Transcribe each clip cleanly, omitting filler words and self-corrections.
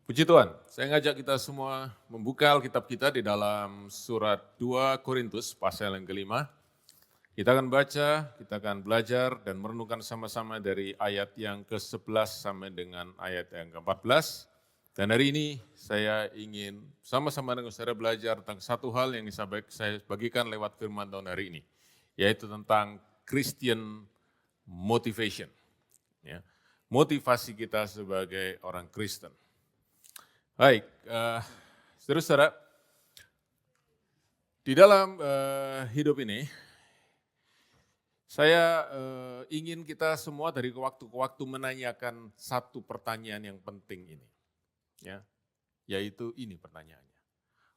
Puji Tuhan, saya ngajak kita semua membuka Alkitab kita di dalam surat 2 Korintus pasal yang kelima. Kita akan baca, kita akan belajar dan merenungkan sama-sama dari ayat yang ke-11 sampai dengan ayat yang ke-14. Dan hari ini saya ingin sama-sama dengan saudara belajar tentang satu hal yang saya bagikan lewat firman Tuhan hari ini, yaitu tentang Christian motivation. Ya, motivasi kita sebagai orang Kristen. Baik, saudara-saudara, di dalam hidup ini, saya ingin kita semua dari waktu ke waktu menanyakan satu pertanyaan yang penting ini, ya, yaitu ini pertanyaannya.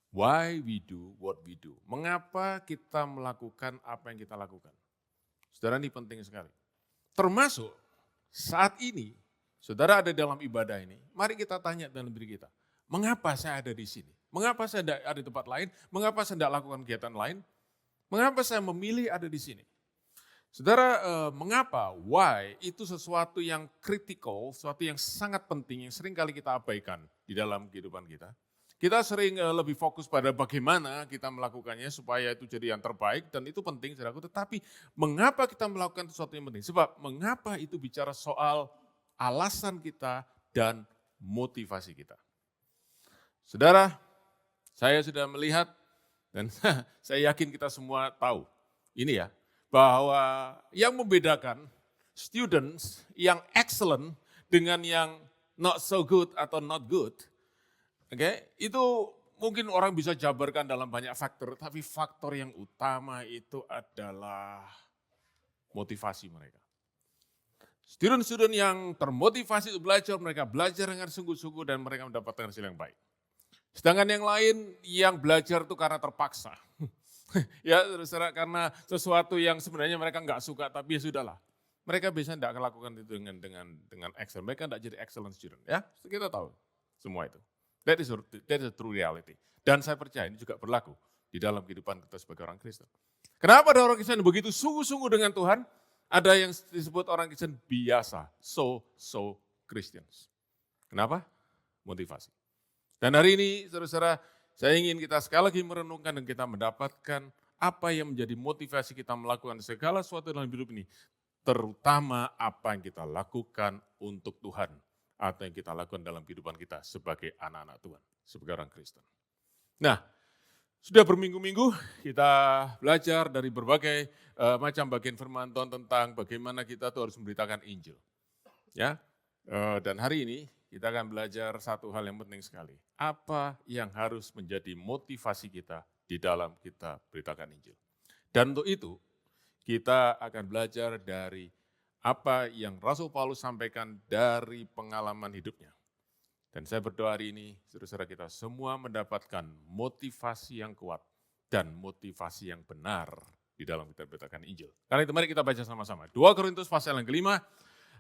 Why we do what we do? Mengapa kita melakukan apa yang kita lakukan? Saudara, ini penting sekali. Termasuk saat ini, saudara ada dalam ibadah ini, mari kita tanya dalam diri kita. Mengapa saya ada di sini? Mengapa saya tidak ada di tempat lain? Mengapa saya tidak lakukan kegiatan lain? Mengapa saya memilih ada di sini? Saudara, mengapa? Why itu sesuatu yang kritikal, sesuatu yang sangat penting, yang sering kali kita abaikan di dalam kehidupan kita. Kita sering lebih fokus pada bagaimana kita melakukannya supaya itu jadi yang terbaik, dan itu penting, saudaraku. Tetapi mengapa kita melakukan sesuatu yang penting? Sebab mengapa itu bicara soal alasan kita dan motivasi kita. Saudara, saya sudah melihat dan saya yakin kita semua tahu ini ya, bahwa yang membedakan students yang excellent dengan yang not so good atau not good, itu mungkin orang bisa jabarkan dalam banyak faktor, tapi faktor yang utama itu adalah motivasi mereka. Student-student yang termotivasi untuk belajar, mereka belajar dengan sungguh-sungguh dan mereka mendapatkan hasil yang baik. Sedangkan yang lain yang belajar itu karena terpaksa. Ya, saudara, karena sesuatu yang sebenarnya mereka nggak suka, tapi ya sudahlah. Mereka bisa tidak melakukan itu dengan excellent. Mereka tidak jadi excellent student. Ya, kita tahu semua itu. That is a true reality. Dan saya percaya ini juga berlaku di dalam kehidupan kita sebagai orang Kristen. Kenapa ada orang Kristen begitu sungguh-sungguh dengan Tuhan? Ada yang disebut orang Kristen biasa, so Christians. Kenapa? Motivasi. Dan hari ini, saudara-saudara, saya ingin kita sekali lagi merenungkan dan kita mendapatkan apa yang menjadi motivasi kita melakukan segala sesuatu dalam hidup ini. Terutama apa yang kita lakukan untuk Tuhan atau yang kita lakukan dalam kehidupan kita sebagai anak-anak Tuhan, sebagai orang Kristen. Nah, sudah berminggu-minggu kita belajar dari berbagai macam bagian firman Tuhan tentang bagaimana kita tuh harus memberitakan Injil. Ya, dan hari ini kita akan belajar satu hal yang penting sekali. Apa yang harus menjadi motivasi kita di dalam kita beritakan Injil. Dan untuk itu, kita akan belajar dari apa yang Rasul Paulus sampaikan dari pengalaman hidupnya. Dan saya berdoa hari ini, saudara-saudara kita semua mendapatkan motivasi yang kuat dan motivasi yang benar di dalam kita beritakan Injil. Karena itu mari kita baca sama-sama. 2 Korintus pasal yang kelima,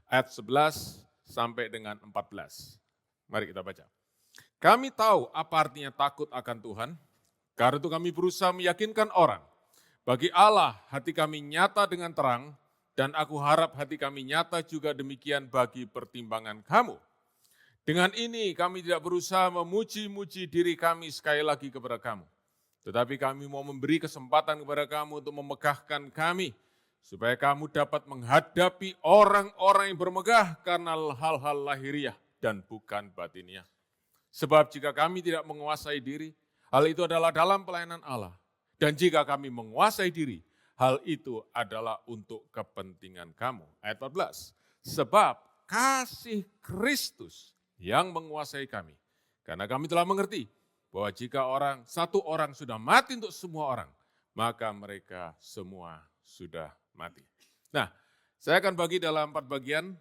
ayat 11 sampai dengan 14. Mari kita baca. Kami tahu apa artinya takut akan Tuhan, karena itu kami berusaha meyakinkan orang. Bagi Allah hati kami nyata dengan terang, dan aku harap hati kami nyata juga demikian bagi pertimbangan kamu. Dengan ini kami tidak berusaha memuji-muji diri kami sekali lagi kepada kamu. Tetapi kami mau memberi kesempatan kepada kamu untuk memegahkan kami, supaya kamu dapat menghadapi orang-orang yang bermegah karena hal-hal lahiriah dan bukan batiniah. Sebab jika kami tidak menguasai diri, hal itu adalah dalam pelayanan Allah. Dan jika kami menguasai diri, hal itu adalah untuk kepentingan kamu. Ayat 14, sebab kasih Kristus yang menguasai kami. Karena kami telah mengerti bahwa jika satu orang sudah mati untuk semua orang, maka mereka semua sudah mati. Nah, saya akan bagi dalam 4 bagian.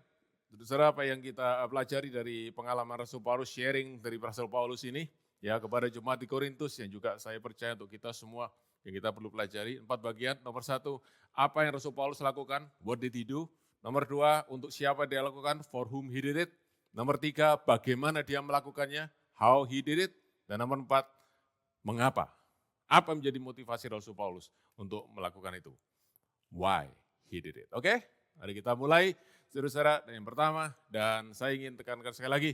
Saudara, apa yang kita pelajari dari pengalaman Rasul Paulus, sharing dari Rasul Paulus ini, ya kepada jemaat di Korintus yang juga saya percaya untuk kita semua yang kita perlu pelajari. 4 bagian. Nomor 1, apa yang Rasul Paulus lakukan? What did he do? Nomor 2, untuk siapa dia lakukan? For whom he did it. Nomor 3, bagaimana dia melakukannya? How he did it. Dan nomor 4, mengapa? Apa menjadi motivasi Rasul Paulus untuk melakukan itu? Why he did it. Oke? Mari kita mulai, saudara-saudara, yang pertama, dan saya ingin tekankan sekali lagi,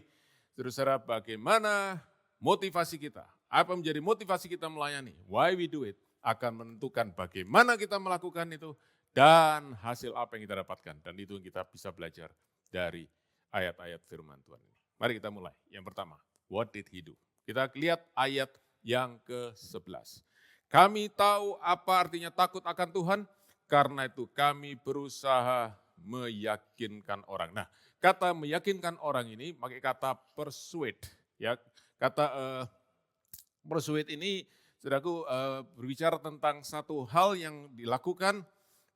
Saudara, bagaimana motivasi kita? Apa menjadi motivasi kita melayani? Why we do it? Akan menentukan bagaimana kita melakukan itu dan hasil apa yang kita dapatkan. Dan itu yang kita bisa belajar dari ayat-ayat firman Tuhan ini. Mari kita mulai. Yang pertama, what did he do? Kita lihat ayat yang ke-11. Kami tahu apa artinya takut akan Tuhan, karena itu kami berusaha meyakinkan orang. Nah, kata meyakinkan orang ini pakai kata persuade. Ya, kata persuade ini, saudaraku, berbicara tentang satu hal yang dilakukan,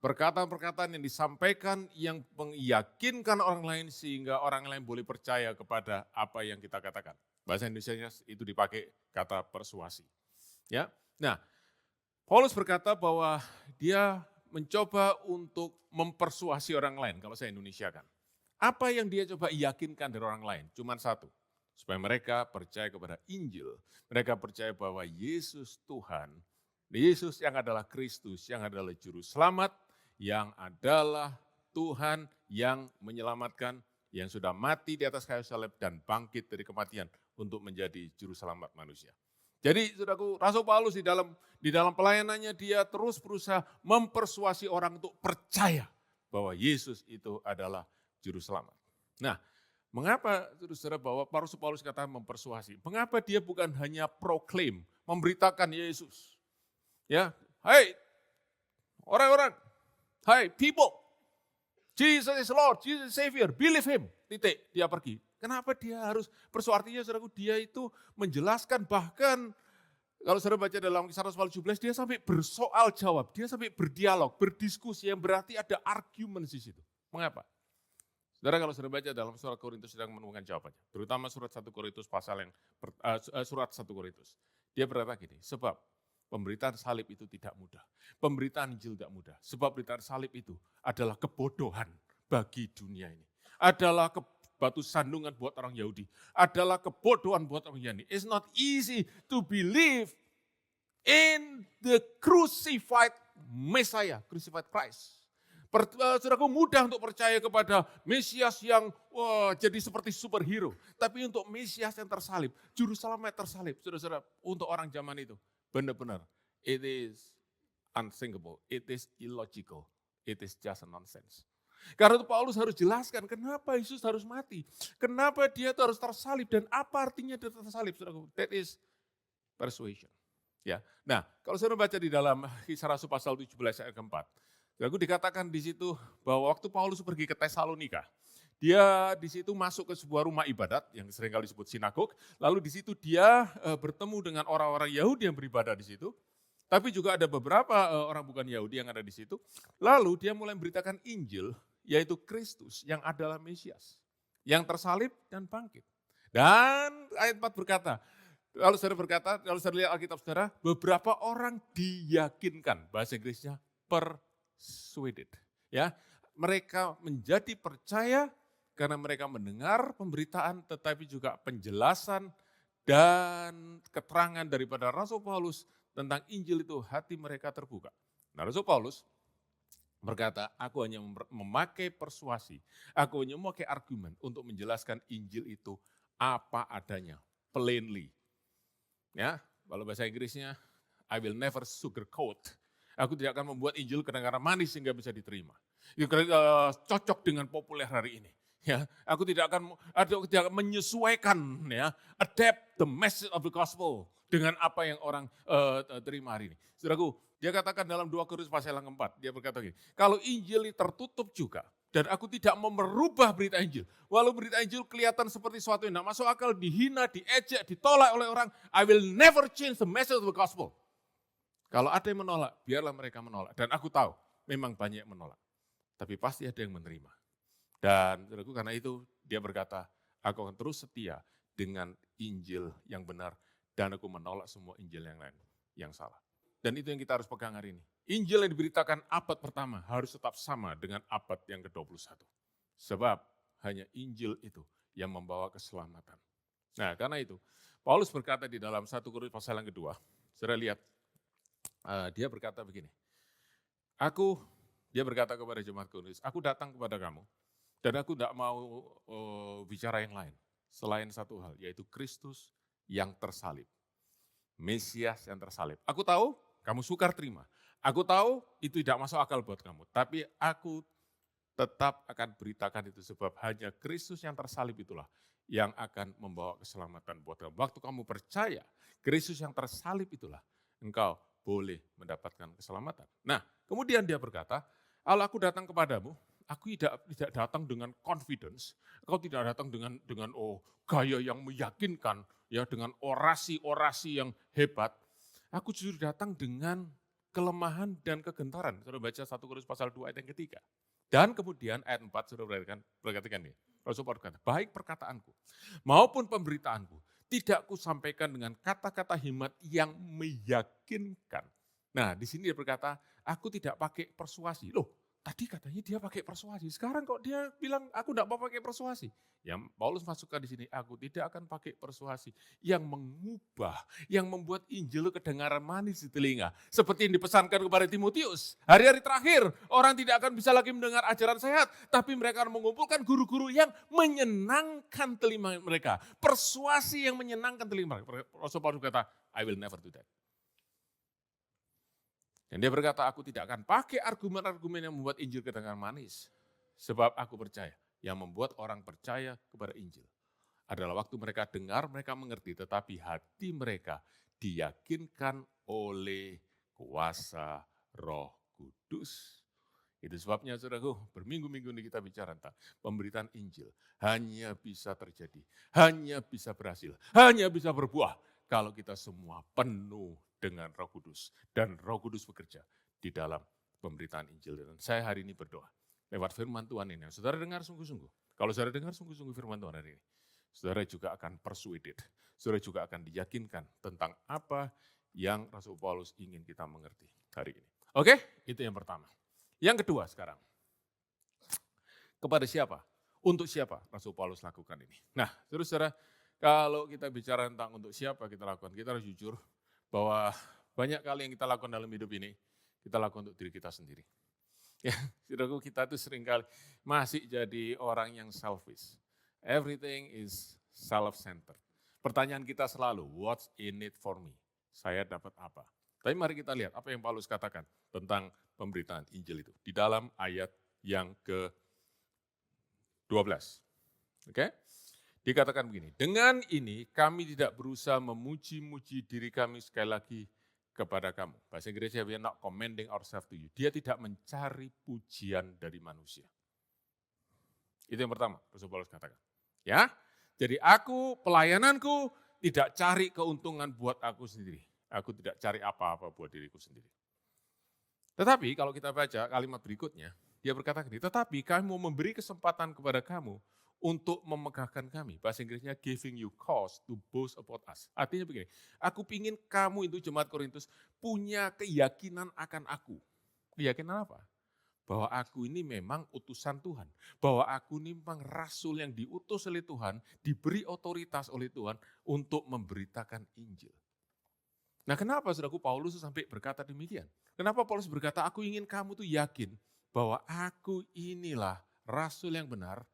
perkataan-perkataan yang disampaikan yang meyakinkan orang lain sehingga orang lain boleh percaya kepada apa yang kita katakan. Bahasa Indonesianya itu dipakai kata persuasi. Ya, nah, Paulus berkata bahwa dia mencoba untuk mempersuasi orang lain, kalau saya Indonesiakan. Apa yang dia coba yakinkan dari orang lain? Cuman satu, supaya mereka percaya kepada Injil. Mereka percaya bahwa Yesus Tuhan, Yesus yang adalah Kristus, yang adalah Juru Selamat, yang adalah Tuhan yang menyelamatkan, yang sudah mati di atas kayu salib dan bangkit dari kematian untuk menjadi Juru Selamat manusia. Jadi saudaraku, Rasul Paulus di dalam pelayanannya dia terus berusaha mempersuasi orang untuk percaya bahwa Yesus itu adalah Juru Selamat. Nah, mengapa saudara bahwa Rasul Paulus kata mempersuasi? Mengapa dia bukan hanya proklaim, memberitakan Yesus? Ya, hey orang-orang, hey people, Jesus is Lord, Jesus is Savior, believe Him, titik, dia pergi. Kenapa dia harus persuasinya, saudaraku, dia itu menjelaskan bahkan kalau saudara baca dalam Kisah Rasul 17, dia sampai bersoal jawab, dia sampai berdialog, berdiskusi yang berarti ada argumen di situ. Mengapa? Saudara kalau saudara baca dalam surat Korintus sedang menemukan jawabannya, terutama surat 1 Korintus surat 1 Korintus. Dia berkata gini, sebab pemberitaan salib itu tidak mudah. Pemberitaan Injil tidak mudah. Sebab pemberitaan salib itu adalah kebodohan bagi dunia ini. Adalah batu sandungan buat orang Yahudi. Adalah kebodohan buat orang Yahudi. It's not easy to believe in the crucified Messiah, crucified Christ. Saudaraku, mudah untuk percaya kepada Mesias yang jadi seperti superhero. Tapi untuk Mesias yang tersalib, Juru Selamat tersalib, saudara-saudara, untuk orang zaman itu, benar-benar, it is unthinkable, it is illogical, it is just a nonsense. Karena itu Paulus harus jelaskan kenapa Yesus harus mati, kenapa dia itu harus tersalib dan apa artinya dia tersalib. Saudaraku, that is persuasion. Ya, nah kalau saudara baca di dalam Kisah Rasul pasal 17 ayat keempat, saudaraku dikatakan di situ bahwa waktu Paulus pergi ke Tesalonika, dia di situ masuk ke sebuah rumah ibadat yang seringkali disebut sinagog, lalu di situ dia bertemu dengan orang-orang Yahudi yang beribadah di situ. Tapi juga ada beberapa orang bukan Yahudi yang ada di situ. Lalu dia mulai memberitakan Injil, yaitu Kristus yang adalah Mesias. Yang tersalib dan bangkit. Dan ayat 4 berkata, kalau saudara lihat Alkitab saudara, beberapa orang diyakinkan, bahasa Inggrisnya persuaded. Ya, mereka menjadi percaya karena mereka mendengar pemberitaan tetapi juga penjelasan dan keterangan daripada Rasul Paulus tentang Injil itu hati mereka terbuka. Nah, Rasul Paulus berkata, aku hanya memakai persuasi, aku hanya memakai argumen untuk menjelaskan Injil itu apa adanya, plainly. Ya, kalau bahasa Inggrisnya, I will never sugarcoat. Aku tidak akan membuat Injil kedengaran manis sehingga bisa diterima. Cocok dengan populer hari ini. Ya, aku tidak akan menyesuaikan, ya, adapt the message of the gospel dengan apa yang orang terima hari ini. Saudaraku, dia katakan dalam 2 Korintus pasal yang keempat, dia berkata gini, kalau Injil tertutup juga, dan aku tidak mau merubah berita Injil, walau berita Injil kelihatan seperti sesuatu yang tidak masuk akal, dihina, diejek, ditolak oleh orang, I will never change the message of the gospel. Kalau ada yang menolak, biarlah mereka menolak. Dan aku tahu, memang banyak yang menolak. Tapi pasti ada yang menerima. Dan saudaraku, karena itu dia berkata, aku akan terus setia dengan Injil yang benar dan aku menolak semua Injil yang lain yang salah. Dan itu yang kita harus pegang hari ini. Injil yang diberitakan abad pertama harus tetap sama dengan abad yang ke-21. Sebab hanya Injil itu yang membawa keselamatan. Nah, karena itu Paulus berkata di dalam 1 Korintus pasal yang kedua, saudara lihat, dia berkata begini, dia berkata kepada jemaat Korintus, aku datang kepada kamu, dan aku tidak mau bicara yang lain. selain satu hal, yaitu Kristus yang tersalib. Mesias yang tersalib. Aku tahu kamu sukar terima. Aku tahu itu tidak masuk akal buat kamu. Tapi aku tetap akan beritakan itu sebab hanya Kristus yang tersalib itulah yang akan membawa keselamatan buat kamu. Waktu kamu percaya Kristus yang tersalib itulah engkau boleh mendapatkan keselamatan. Nah, kemudian dia berkata, kalau aku datang kepadamu, aku tidak datang dengan confidence, kau tidak datang dengan gaya yang meyakinkan, ya dengan orasi-orasi yang hebat. Aku justru datang dengan kelemahan dan kegentaran. Saudara baca 1 Korintus pasal 2 ayat yang ketiga. Dan kemudian ayat 4 saudara perhatikan nih. Rasul Paulus berkata, baik perkataanku maupun pemberitaanku tidak kusampaikan dengan kata-kata hikmat yang meyakinkan. Nah, di sini dia berkata, aku tidak pakai persuasi. Loh, tadi katanya dia pakai persuasi. Sekarang kok dia bilang aku tidak mau pakai persuasi. Yang Paulus masukkan di sini, aku tidak akan pakai persuasi yang mengubah, yang membuat Injil kedengaran manis di telinga. Seperti yang dipesankan kepada Timotius. Hari-hari terakhir, orang tidak akan bisa lagi mendengar ajaran sehat, tapi mereka akan mengumpulkan guru-guru yang menyenangkan telinga mereka. Persuasi yang menyenangkan telinga mereka. Rasul Paulus berkata, I will never do that. Dan dia berkata, aku tidak akan pakai argumen-argumen yang membuat Injil kedengaran manis. Sebab aku percaya, yang membuat orang percaya kepada Injil adalah waktu mereka dengar, mereka mengerti, tetapi hati mereka diyakinkan oleh kuasa Roh Kudus. Itu sebabnya saudaraku, berminggu-minggu ini kita bicara tentang pemberitaan Injil. Hanya bisa terjadi, hanya bisa berhasil, hanya bisa berbuah kalau kita semua penuh dengan Roh Kudus. Dan Roh Kudus bekerja di dalam pemberitaan Injil. Dan saya hari ini berdoa lewat firman Tuhan ini. Saudara dengar sungguh-sungguh. Kalau saudara dengar sungguh-sungguh firman Tuhan hari ini, saudara juga akan persuaded. Saudara juga akan diyakinkan tentang apa yang Rasul Paulus ingin kita mengerti hari ini. Oke, itu yang pertama. Yang kedua sekarang, kepada siapa? Untuk siapa Rasul Paulus lakukan ini? Nah, saudara-saudara, kalau kita bicara tentang untuk siapa kita lakukan, kita harus jujur bahwa banyak kali yang kita lakukan dalam hidup ini, kita lakukan untuk diri kita sendiri. Ya, saudaraku, kita tuh seringkali masih jadi orang yang selfish. Everything is self-centered. Pertanyaan kita selalu, what's in it for me? Saya dapat apa? Tapi mari kita lihat apa yang Paulus katakan tentang pemberitaan Injil itu. Di dalam ayat yang ke-12. Oke? Dikatakan begini, dengan ini kami tidak berusaha memuji-muji diri kami sekali lagi kepada kamu. Bahasa Inggrisnya, we are not commending ourselves to you. Dia tidak mencari pujian dari manusia. Itu yang pertama, Rasul Paulus katakan. Ya, jadi pelayananku tidak cari keuntungan buat aku sendiri. Aku tidak cari apa-apa buat diriku sendiri. Tetapi kalau kita baca kalimat berikutnya, dia berkata gini, tetapi kami mau memberi kesempatan kepada kamu untuk memegahkan kami. Bahasa Inggrisnya giving you cause to boast about us. Artinya begini, aku pingin kamu itu jemaat Korintus punya keyakinan akan aku. Keyakinan apa? Bahwa aku ini memang utusan Tuhan. Bahwa aku ini memang rasul yang diutus oleh Tuhan, diberi otoritas oleh Tuhan untuk memberitakan Injil. Nah, kenapa saudaraku Paulus sampai berkata demikian? Kenapa Paulus berkata, aku ingin kamu tuh yakin bahwa aku inilah rasul yang benar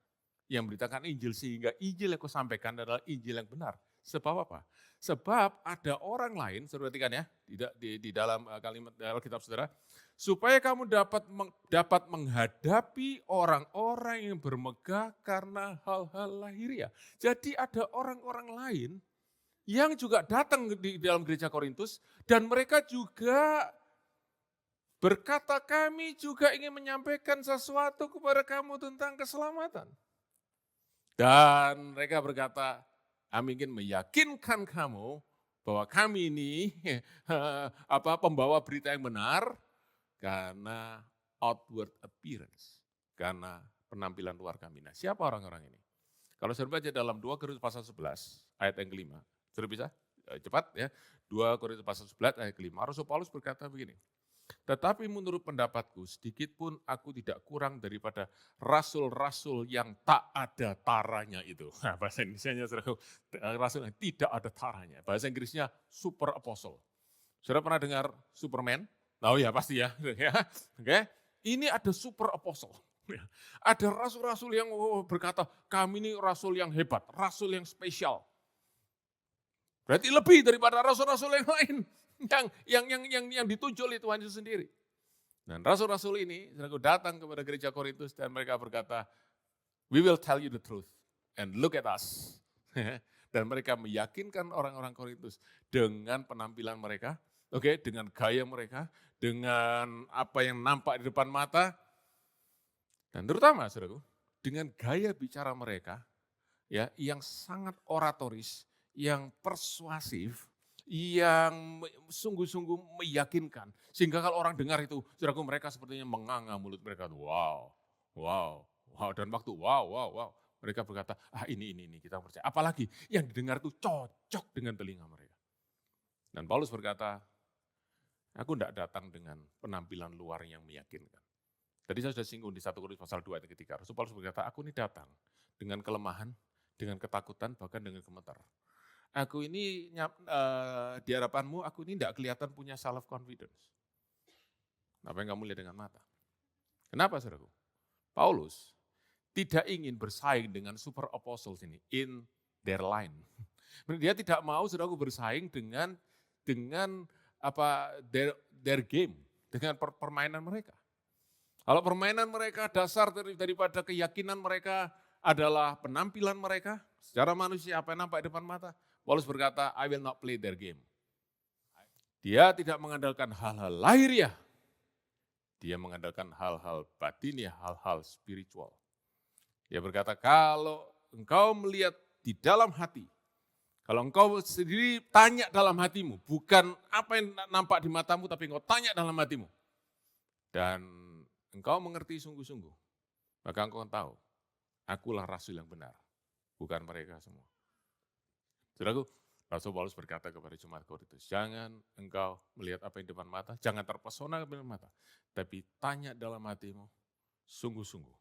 yang memberitakan Injil, sehingga Injil yang aku sampaikan adalah Injil yang benar. Sebab apa? Sebab ada orang lain, saudara perhatikan ya, di dalam kalimat Alkitab saudara, supaya kamu dapat menghadapi orang-orang yang bermegah karena hal-hal lahiriah. Jadi ada orang-orang lain yang juga datang di dalam gereja Korintus, dan mereka juga berkata, kami juga ingin menyampaikan sesuatu kepada kamu tentang keselamatan. Dan mereka berkata, kami ingin meyakinkan kamu bahwa kami ini pembawa berita yang benar karena outward appearance, karena penampilan luar kami. Nah, siapa orang-orang ini? Kalau saya baca dalam 2 Korintus pasal 11 ayat yang ke-5, sudah bisa? Cepat ya. 2 Korintus pasal 11 ayat ke-5. Rasul Paulus berkata begini, tetapi menurut pendapatku sedikit pun aku tidak kurang daripada rasul-rasul yang tak ada taranya itu. Nah, bahasa Indonesia rasul yang tidak ada taranya. Bahasa Inggrisnya super apostle. Sudah pernah dengar Superman? Oh ya pasti ya. Oke. Ini ada super apostle. Ada rasul-rasul yang berkata, kami ini rasul yang hebat, rasul yang spesial. Berarti lebih daripada rasul-rasul yang lain yang ditunjuk oleh Tuhan Yesus sendiri. Dan rasul-rasul ini datang kepada gereja Korintus dan mereka berkata, we will tell you the truth and look at us. Dan mereka meyakinkan orang-orang Korintus dengan penampilan mereka, dengan gaya mereka, dengan apa yang nampak di depan mata, dan terutama saudaraku, dengan gaya bicara mereka ya yang sangat oratoris, yang persuasif, yang sungguh-sungguh meyakinkan. Sehingga kalau orang dengar itu, saudaraku, mereka sepertinya menganga mulut mereka. Wow. Dan waktu wow. Mereka berkata, ini kita percaya. Apalagi yang didengar itu cocok dengan telinga mereka. Dan Paulus berkata, aku tidak datang dengan penampilan luar yang meyakinkan. Tadi saya sudah singgung di 1 Korintus pasal 2 ayat ketiga. Rasul Paulus berkata, aku ini datang dengan kelemahan, dengan ketakutan, bahkan dengan gemetar. Aku ini di hadapanmu, aku ini tidak kelihatan punya self confidence. Apa yang kamu lihat dengan mata? Kenapa saudaraku? Paulus tidak ingin bersaing dengan super apostles ini in their line. Dia tidak mau saudaraku bersaing dengan their game, dengan permainan mereka. Kalau permainan mereka dasar daripada keyakinan mereka adalah penampilan mereka secara manusia apa yang nampak di depan mata. Paulus berkata, I will not play their game. Dia tidak mengandalkan hal-hal lahiriah. Dia mengandalkan hal-hal batiniah, hal-hal spiritual. Dia berkata, kalau engkau melihat di dalam hati, kalau engkau sendiri tanya dalam hatimu, bukan apa yang nampak di matamu, tapi engkau tanya dalam hatimu. Dan engkau mengerti sungguh-sungguh, maka engkau tahu, akulah rasul yang benar, bukan mereka semua. Saudaraku, Rasul Paulus berkata kepada jemaat Korintus, jangan engkau melihat apa yang di depan mata, jangan terpesona ke depan mata, tapi tanya dalam hatimu, sungguh-sungguh.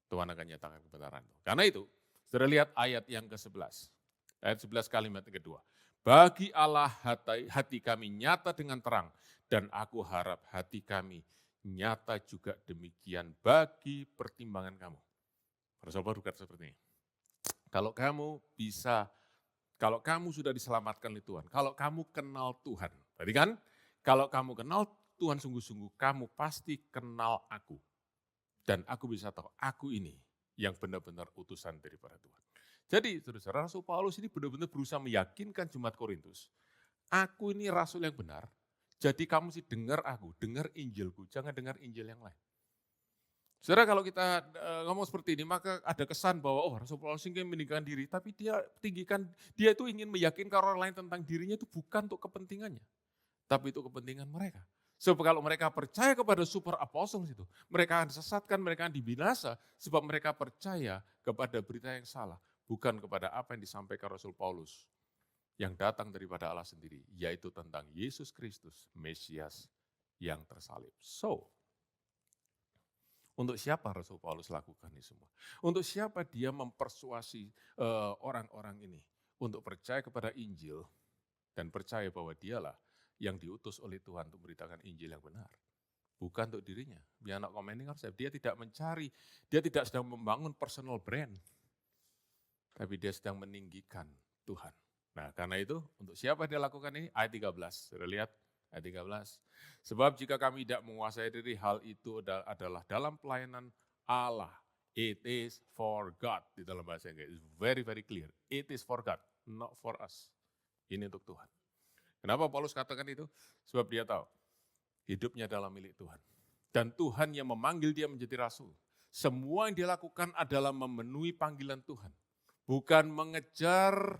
Tuhan akan nyatakan kebenaran. Karena itu, saudara lihat ayat yang ke-11. Ayat 11 kalimat yang kedua. Bagi Allah hati kami nyata dengan terang, dan aku harap hati kami nyata juga demikian bagi pertimbangan kamu. Rasul Paulus berkata seperti ini. Kalau kamu sudah diselamatkan oleh Tuhan, kalau kamu kenal Tuhan, berarti kan kalau kamu kenal Tuhan sungguh-sungguh, kamu pasti kenal aku. Dan aku bisa tahu, aku ini yang benar-benar utusan daripada Tuhan. Jadi, saudara, Rasul Paulus ini benar-benar berusaha meyakinkan jemaat Korintus, aku ini rasul yang benar, jadi kamu sih dengar aku, dengar Injilku, jangan dengar Injil yang lain. Saudara, kalau kita ngomong seperti ini, maka ada kesan bahwa Rasul Paulus ingin meninggikan diri, tapi dia itu ingin meyakinkan orang lain tentang dirinya itu bukan untuk kepentingannya, tapi itu kepentingan mereka. Sebab kalau mereka percaya kepada super apostles itu, mereka akan disesatkan, mereka akan dibinasa, sebab mereka percaya kepada berita yang salah, bukan kepada apa yang disampaikan Rasul Paulus, yang datang daripada Allah sendiri, yaitu tentang Yesus Kristus, Mesias yang tersalib. So, untuk siapa Rasul Paulus lakukan ini semua? Untuk siapa dia mempersuasi orang-orang ini untuk percaya kepada Injil dan percaya bahwa dialah yang diutus oleh Tuhan untuk memberitakan Injil yang benar. Bukan untuk dirinya. Biar anak commenting konsep. Dia tidak mencari, dia tidak sedang membangun personal brand. Tapi dia sedang meninggikan Tuhan. Nah, karena itu untuk siapa dia lakukan ini? Ayat 13. Sudah lihat ayat 13. Sebab jika kami tidak menguasai diri, hal itu adalah dalam pelayanan Allah. It is for God. Di dalam bahasa Inggris. It's very, very clear. It is for God, not for us. Ini untuk Tuhan. Kenapa Paulus katakan itu? Sebab dia tahu hidupnya adalah milik Tuhan. Dan Tuhan yang memanggil dia menjadi rasul. Semua yang dia lakukan adalah memenuhi panggilan Tuhan. Bukan mengejar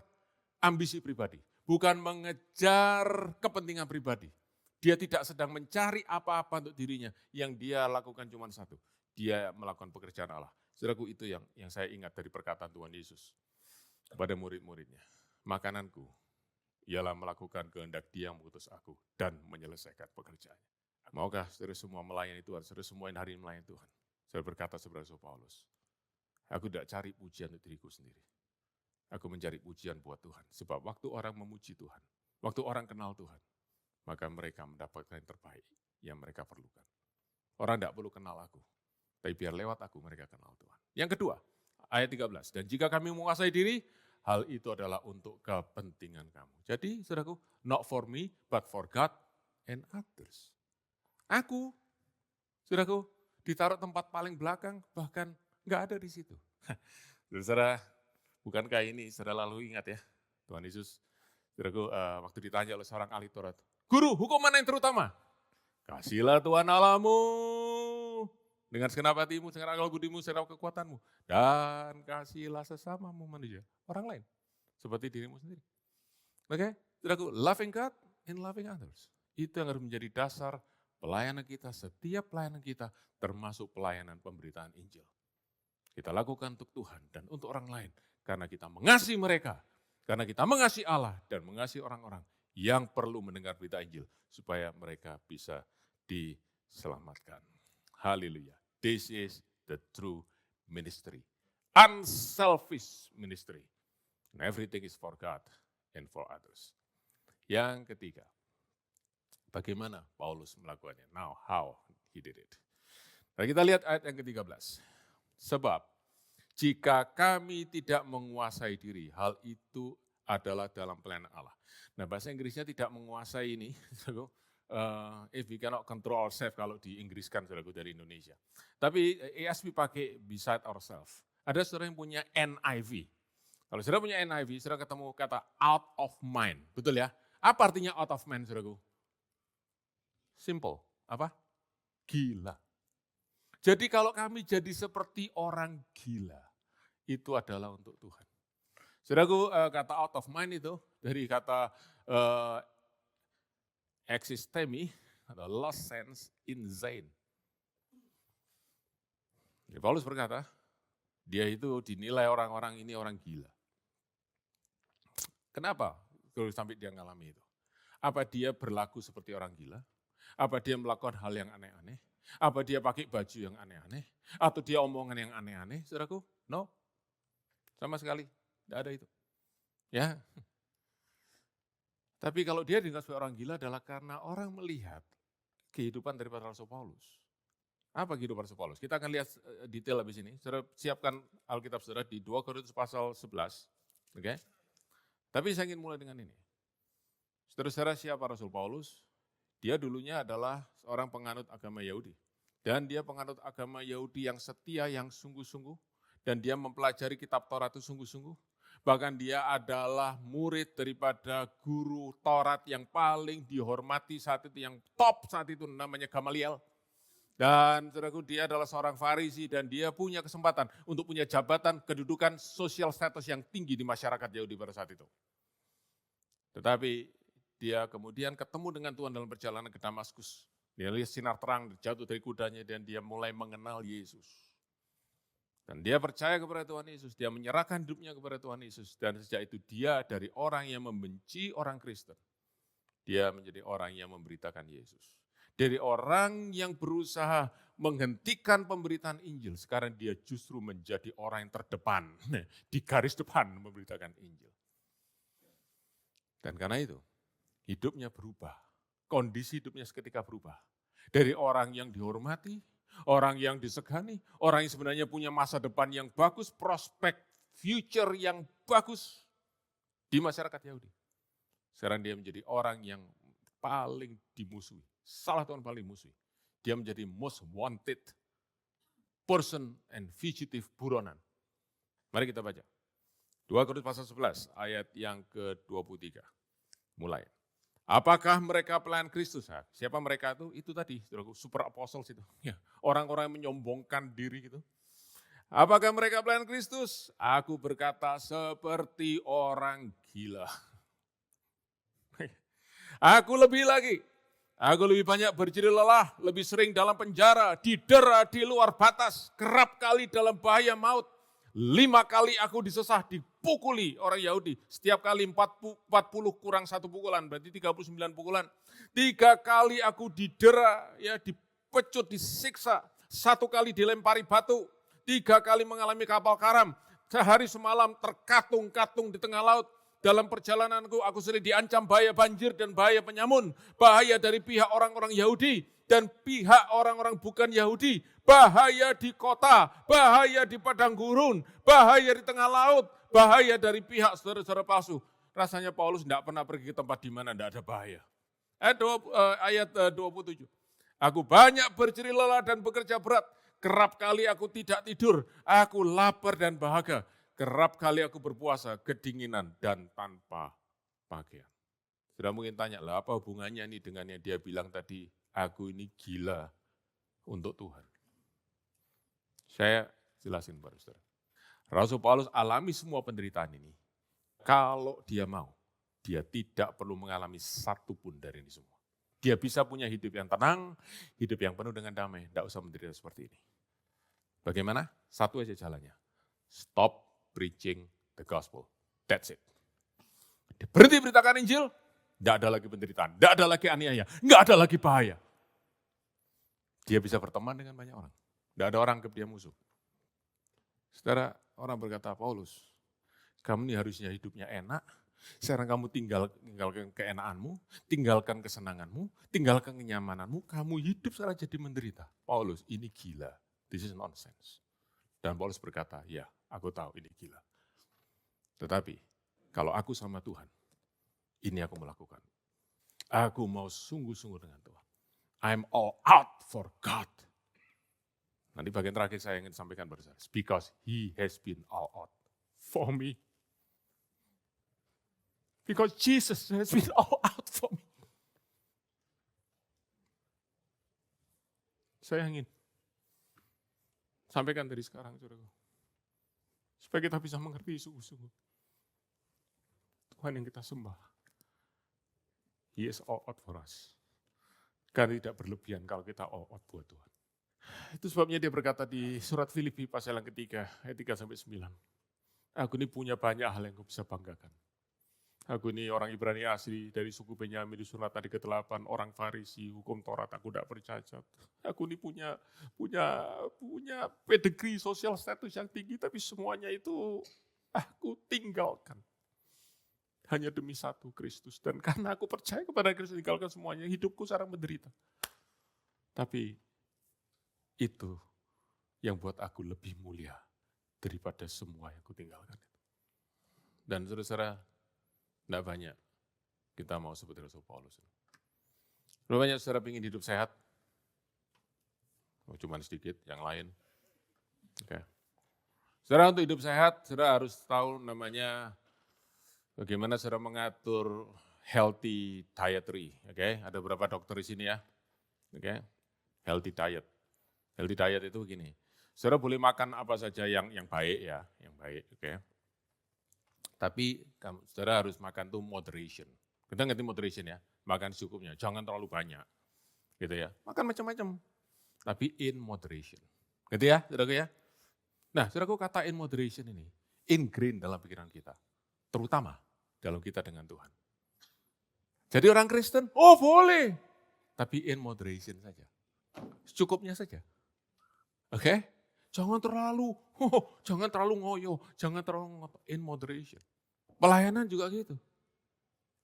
ambisi pribadi. Bukan mengejar kepentingan pribadi. Dia tidak sedang mencari apa-apa untuk dirinya. Yang dia lakukan cuma satu. Dia melakukan pekerjaan Allah. Saudaraku, itu yang saya ingat dari perkataan Tuhan Yesus kepada murid-muridnya. Makananku ialah melakukan kehendak Dia yang mengutus aku dan menyelesaikan pekerjaannya. Maukah saudara semua melayani Tuhan, saudara semua yang hari ini melayani Tuhan? Saya berkata seperti Rasul Paulus, aku tidak cari pujian untuk diriku sendiri. Aku mencari pujian buat Tuhan. Sebab waktu orang memuji Tuhan, waktu orang kenal Tuhan, maka mereka mendapatkan yang terbaik yang mereka perlukan. Orang tidak perlu kenal aku, Tapi biar lewat aku mereka kenal Tuhan. Yang kedua, ayat 13. Dan jika kami menguasai diri, hal itu adalah untuk kepentingan kamu. Jadi, saudaraku, not for me, but for God and others. Aku, saudaraku, ditaruh tempat paling belakang, bahkan nggak ada di situ. Saudara, bukankah ini saudara lalu ingat ya, Tuhan Yesus, saudaraku, waktu ditanya oleh seorang ahli Taurat, Guru, hukum mana yang terutama? Kasihlah Tuhan Allahmu dengan segenap hatimu, segenap akal budimu, segenap kekuatanmu. Dan kasihlah sesamamu manusia, orang lain, seperti dirimu sendiri. Oke, saudaraku, loving God and loving others. Itu yang harus menjadi dasar pelayanan kita, setiap pelayanan kita, termasuk pelayanan pemberitaan Injil. Kita lakukan untuk Tuhan dan untuk orang lain, karena kita mengasihi mereka, karena kita mengasihi Allah dan mengasihi orang-orang yang perlu mendengar berita Injil, supaya mereka bisa diselamatkan. Haleluya. This is the true ministry. Unselfish ministry. And everything is for God and for others. Yang ketiga, bagaimana Paulus melakukannya? Now, how he did it. Nah, kita lihat ayat yang ke-13. Sebab, jika kami tidak menguasai diri, hal itu adalah dalam pelayanan Allah. Nah, bahasa Inggrisnya tidak menguasai ini, if we cannot control ourselves kalau di Inggriskan saudaraku dari Indonesia. Tapi ESV pakai beside ourselves. Ada saudara yang punya NIV. Kalau saudara punya NIV, saudara ketemu kata out of mind. Betul ya? Apa artinya out of mind saudaraku? Simple. Apa? Gila. Jadi kalau kami jadi seperti orang gila, itu adalah untuk Tuhan. Saudaraku, kata out of mind itu dari kata existemi atau lost sense insane. Ya, Paulus berkata, dia itu dinilai orang-orang ini orang gila. Kenapa kalau sampai dia ngalami itu? Apa dia berlaku seperti orang gila? Apa dia melakukan hal yang aneh-aneh? Apa dia pakai baju yang aneh-aneh? Atau dia omongan yang aneh-aneh, saudaraku? No, sama sekali tidak ada itu. Ya. Tapi kalau dia dianggap sebagai orang gila adalah karena orang melihat kehidupan daripada Rasul Paulus. Apa kehidupan Rasul Paulus? Kita akan lihat detail habis ini. Saudara siapkan Alkitab saudara di 2 Korintus pasal 11. Oke? Tapi saya ingin mulai dengan ini. Saudara-saudara, siapa Rasul Paulus? Dia dulunya adalah seorang penganut agama Yahudi. Dan dia penganut agama Yahudi yang setia, yang sungguh-sungguh. Dan dia mempelajari kitab Taurat itu sungguh-sungguh. Bahkan dia adalah murid daripada guru Taurat yang paling dihormati saat itu, yang top saat itu, namanya Gamaliel. Dan saudaraku, dia adalah seorang Farisi dan dia punya kesempatan untuk punya jabatan, kedudukan, sosial status yang tinggi di masyarakat Yahudi pada saat itu. Tetapi dia kemudian ketemu dengan Tuhan dalam perjalanan ke Damaskus. Dia lihat sinar terang jatuh dari kudanya dan dia mulai mengenal Yesus. Dan dia percaya kepada Tuhan Yesus, dia menyerahkan hidupnya kepada Tuhan Yesus. Dan sejak itu dia dari orang yang membenci orang Kristen, dia menjadi orang yang memberitakan Yesus. Dari orang yang berusaha menghentikan pemberitaan Injil, sekarang dia justru menjadi orang yang terdepan, di garis depan memberitakan Injil. Dan karena itu, hidupnya berubah, kondisi hidupnya seketika berubah. Dari orang yang dihormati, orang yang disegani, orang yang sebenarnya punya masa depan yang bagus, prospek future yang bagus di masyarakat Yahudi. Sekarang dia menjadi orang yang paling dimusuhi, salah Tuhan paling dimusuhi. Dia menjadi most wanted person and fugitive buronan. Mari kita baca. 2 Korintus pasal 11 ayat yang ke-23. Mulai. Apakah mereka pelayan Kristus? Siapa mereka itu? Itu tadi, super apostles itu. Ya, orang-orang yang menyombongkan diri gitu. Apakah mereka pelayan Kristus? Aku berkata seperti orang gila. Aku lebih lagi. Aku lebih banyak berjeri lelah, lebih sering dalam penjara, didera di luar batas, kerap kali dalam bahaya maut. 5 kali aku disesah, dipukuli orang Yahudi. Setiap kali 40 kurang 1 pukulan, berarti 39 pukulan. 3 kali aku didera, ya dipecut, disiksa. 1 kali dilempari batu. 3 kali mengalami kapal karam. Sehari semalam terkatung-katung di tengah laut. dalam perjalananku aku sering diancam bahaya banjir dan bahaya penyamun, bahaya dari pihak orang-orang Yahudi dan pihak orang-orang bukan Yahudi, bahaya di kota, bahaya di padang gurun, bahaya di tengah laut, bahaya dari pihak saudara-saudara palsu. Rasanya Paulus tidak pernah pergi ke tempat di mana tidak ada bahaya. Ayat 27. Aku banyak berjerih lelah dan bekerja berat. Kerap kali aku tidak tidur. Aku lapar dan bahagia. Kerap kali aku berpuasa, kedinginan dan tanpa pakaian. Sudah mungkin tanya, lah apa hubungannya nih dengan yang dia bilang tadi, aku ini gila untuk Tuhan. Saya jelasin pada saudara. Rasul Paulus alami semua penderitaan ini. Kalau dia mau, dia tidak perlu mengalami satu pun dari ini semua. Dia bisa punya hidup yang tenang, hidup yang penuh dengan damai. Tidak usah menderita seperti ini. Bagaimana? Satu aja jalannya. Stop preaching the gospel. That's it. Dia berhenti beritakan Injil, tidak ada lagi penderitaan, tidak ada lagi aniaya, tidak ada lagi bahaya. Dia bisa berteman dengan banyak orang. Tidak ada orang anggap dia musuh. Saudara, orang berkata, Paulus, kamu ini harusnya hidupnya enak, sekarang kamu tinggalkan keenakanmu, tinggalkan kesenanganmu, tinggalkan kenyamananmu, kamu hidup sekarang jadi menderita. Paulus, ini gila, this is nonsense. Dan Paulus berkata, ya aku tahu ini gila. Tetapi kalau aku sama Tuhan, ini aku melakukan. Aku mau sungguh-sungguh dengan Tuhan. I'm all out for God. Nanti bagian terakhir saya ingin sampaikan pada saya. Because He has been all out for me. Because Jesus has been all out for me. Saya ingin sampaikan dari sekarang, saudaraku. Supaya kita bisa mengerti sungguh-sungguh. Tuhan yang kita sembah. He is all out for us. Karena tidak berlebihan kalau kita all out buat Tuhan. Itu sebabnya dia berkata di surat Filipi pasal yang ketiga, ayat 3-9. Aku ini punya banyak hal yang aku bisa banggakan. Aku ini orang Ibrani asli dari suku Benyamin, disunat tadi ke-8, orang Farisi, hukum Taurat aku tidak bercacat. Aku ini punya pedigree sosial status yang tinggi, tapi semuanya itu aku tinggalkan. Hanya demi satu, Kristus. Dan karena aku percaya kepada Kristus, tinggalkan semuanya, hidupku sekarang menderita. Tapi itu yang buat aku lebih mulia daripada semua yang aku tinggalkan. Dan saudara-saudara, tidak banyak kita mau seperti Rasul Paulus. Berapa banyak saudara ingin hidup sehat? Cuma sedikit, yang lain. Oke. Saudara untuk hidup sehat, saudara harus tahu namanya bagaimana saudara mengatur healthy dietary. Oke, ada beberapa dokter di sini ya. Oke, healthy diet. Healthy diet itu begini. Saudara boleh makan apa saja yang baik ya, yang baik. Oke. Tapi saudara harus makan tuh moderation. Kita ngerti moderation ya, makan secukupnya, jangan terlalu banyak. Gitu ya, makan macam-macam. Tapi in moderation. Gitu ya, saudaraku ya. Nah, saudaraku kata in moderation ini, ingrain dalam pikiran kita. Terutama dalam kita dengan Tuhan. Jadi orang Kristen, oh boleh. Tapi in moderation saja. Secukupnya saja. Oke? Jangan terlalu ngoyo, jangan terlalu in moderation. Pelayanan juga gitu.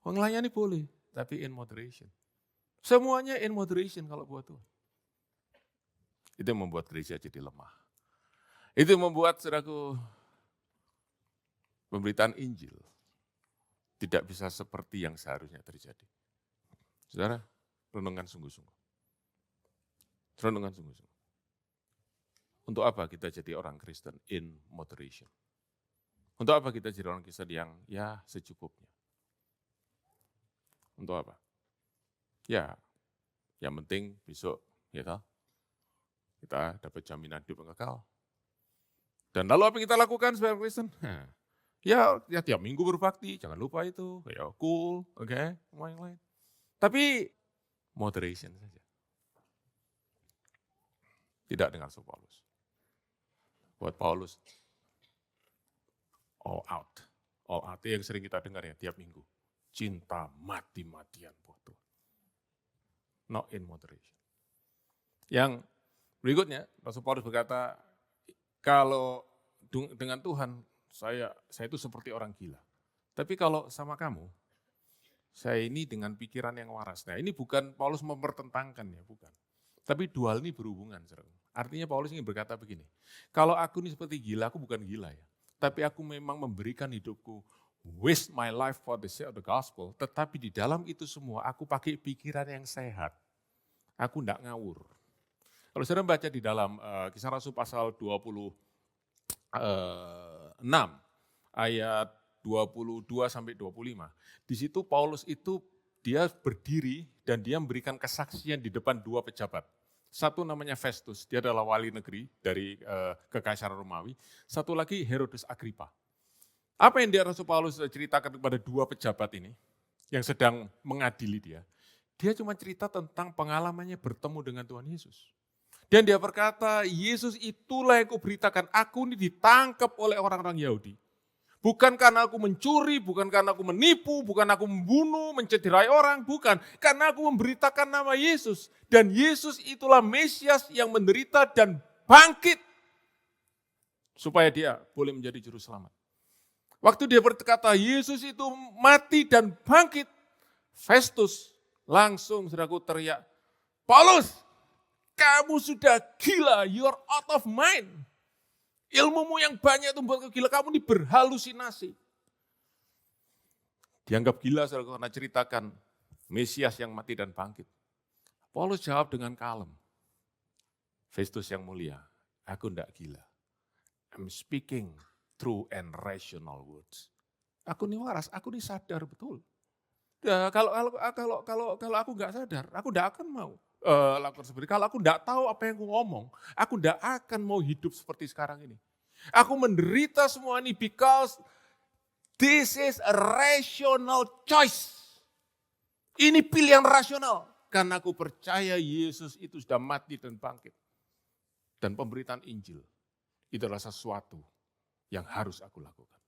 Melayani boleh, tapi in moderation. Semuanya in moderation kalau buat Tuhan. Itu yang membuat gereja jadi lemah. Itu yang membuat saudaraku pemberitaan Injil tidak bisa seperti yang seharusnya terjadi. Saudara, renungkan sungguh-sungguh. Renungkan sungguh-sungguh. Untuk apa kita jadi orang Kristen in moderation? Untuk apa kita jadi orang Kristen yang ya secukupnya? Untuk apa? Ya, yang penting besok ya kita dapat jaminan hidup yang kekal. Dan lalu apa yang kita lakukan sebagai Kristen? Ya tiap minggu berbakti, jangan lupa itu. Ya cool, oke, semua yang lain. Tapi moderation saja. Tidak dengan Paulus. Buat Paulus, all out. All out yang sering kita dengar ya tiap minggu. Cinta mati-matian buat Tuhan. Not in moderation. Yang berikutnya, Rasul Paulus berkata, kalau dengan Tuhan, saya itu seperti orang gila. Tapi kalau sama kamu, saya ini dengan pikiran yang waras. Nah, ini bukan Paulus mempertentangkan ya, bukan. Tapi dua hal ini berhubungan. Artinya Paulus ingin berkata begini, kalau aku ini seperti gila, aku bukan gila ya. Tapi aku memang memberikan hidupku, waste my life for the sake of the gospel. Tetapi di dalam itu semua, aku pakai pikiran yang sehat. Aku tidak ngawur. Kalau saudara baca di dalam Kisah Rasul pasal 26 ayat 22 sampai 25. Di situ Paulus itu dia berdiri dan dia memberikan kesaksian di depan dua pejabat. Satu namanya Festus, dia adalah wali negeri dari Kekaisaran Romawi. Satu lagi Herodes Agrippa. Apa yang dia Rasul Paulus ceritakan kepada dua pejabat ini yang sedang mengadili dia? Dia cuma cerita tentang pengalamannya bertemu dengan Tuhan Yesus. Dan dia berkata, Yesus itulah yang kuberitakan, aku ini ditangkap oleh orang-orang Yahudi. Bukan karena aku mencuri, bukan karena aku menipu, bukan aku membunuh, mencederai orang, bukan. Karena aku memberitakan nama Yesus. Dan Yesus itulah Mesias yang menderita dan bangkit. Supaya dia boleh menjadi juru selamat. Waktu dia berkata Yesus itu mati dan bangkit, Festus langsung saudaraku teriak, Paulus, kamu sudah gila, you are out of mind. Ilmumu yang banyak itu membuat kau gila, kamu ini berhalusinasi. Dianggap gila saudara karena ceritakan Mesias yang mati dan bangkit. Paulus jawab dengan kalem. Festus yang mulia, aku tidak gila. I'm speaking true and rational words. Aku ini waras, aku ini sadar betul. Ya, kalau aku nggak sadar, aku tidak akan mau lakukan seperti. Kalau aku tidak tahu apa yang aku ngomong, aku tidak akan mau hidup seperti sekarang ini. Aku menderita semua ini because this is a rational choice. Ini pilihan rasional. Karena aku percaya Yesus itu sudah mati dan bangkit. Dan pemberitaan Injil itu adalah sesuatu yang harus aku lakukan.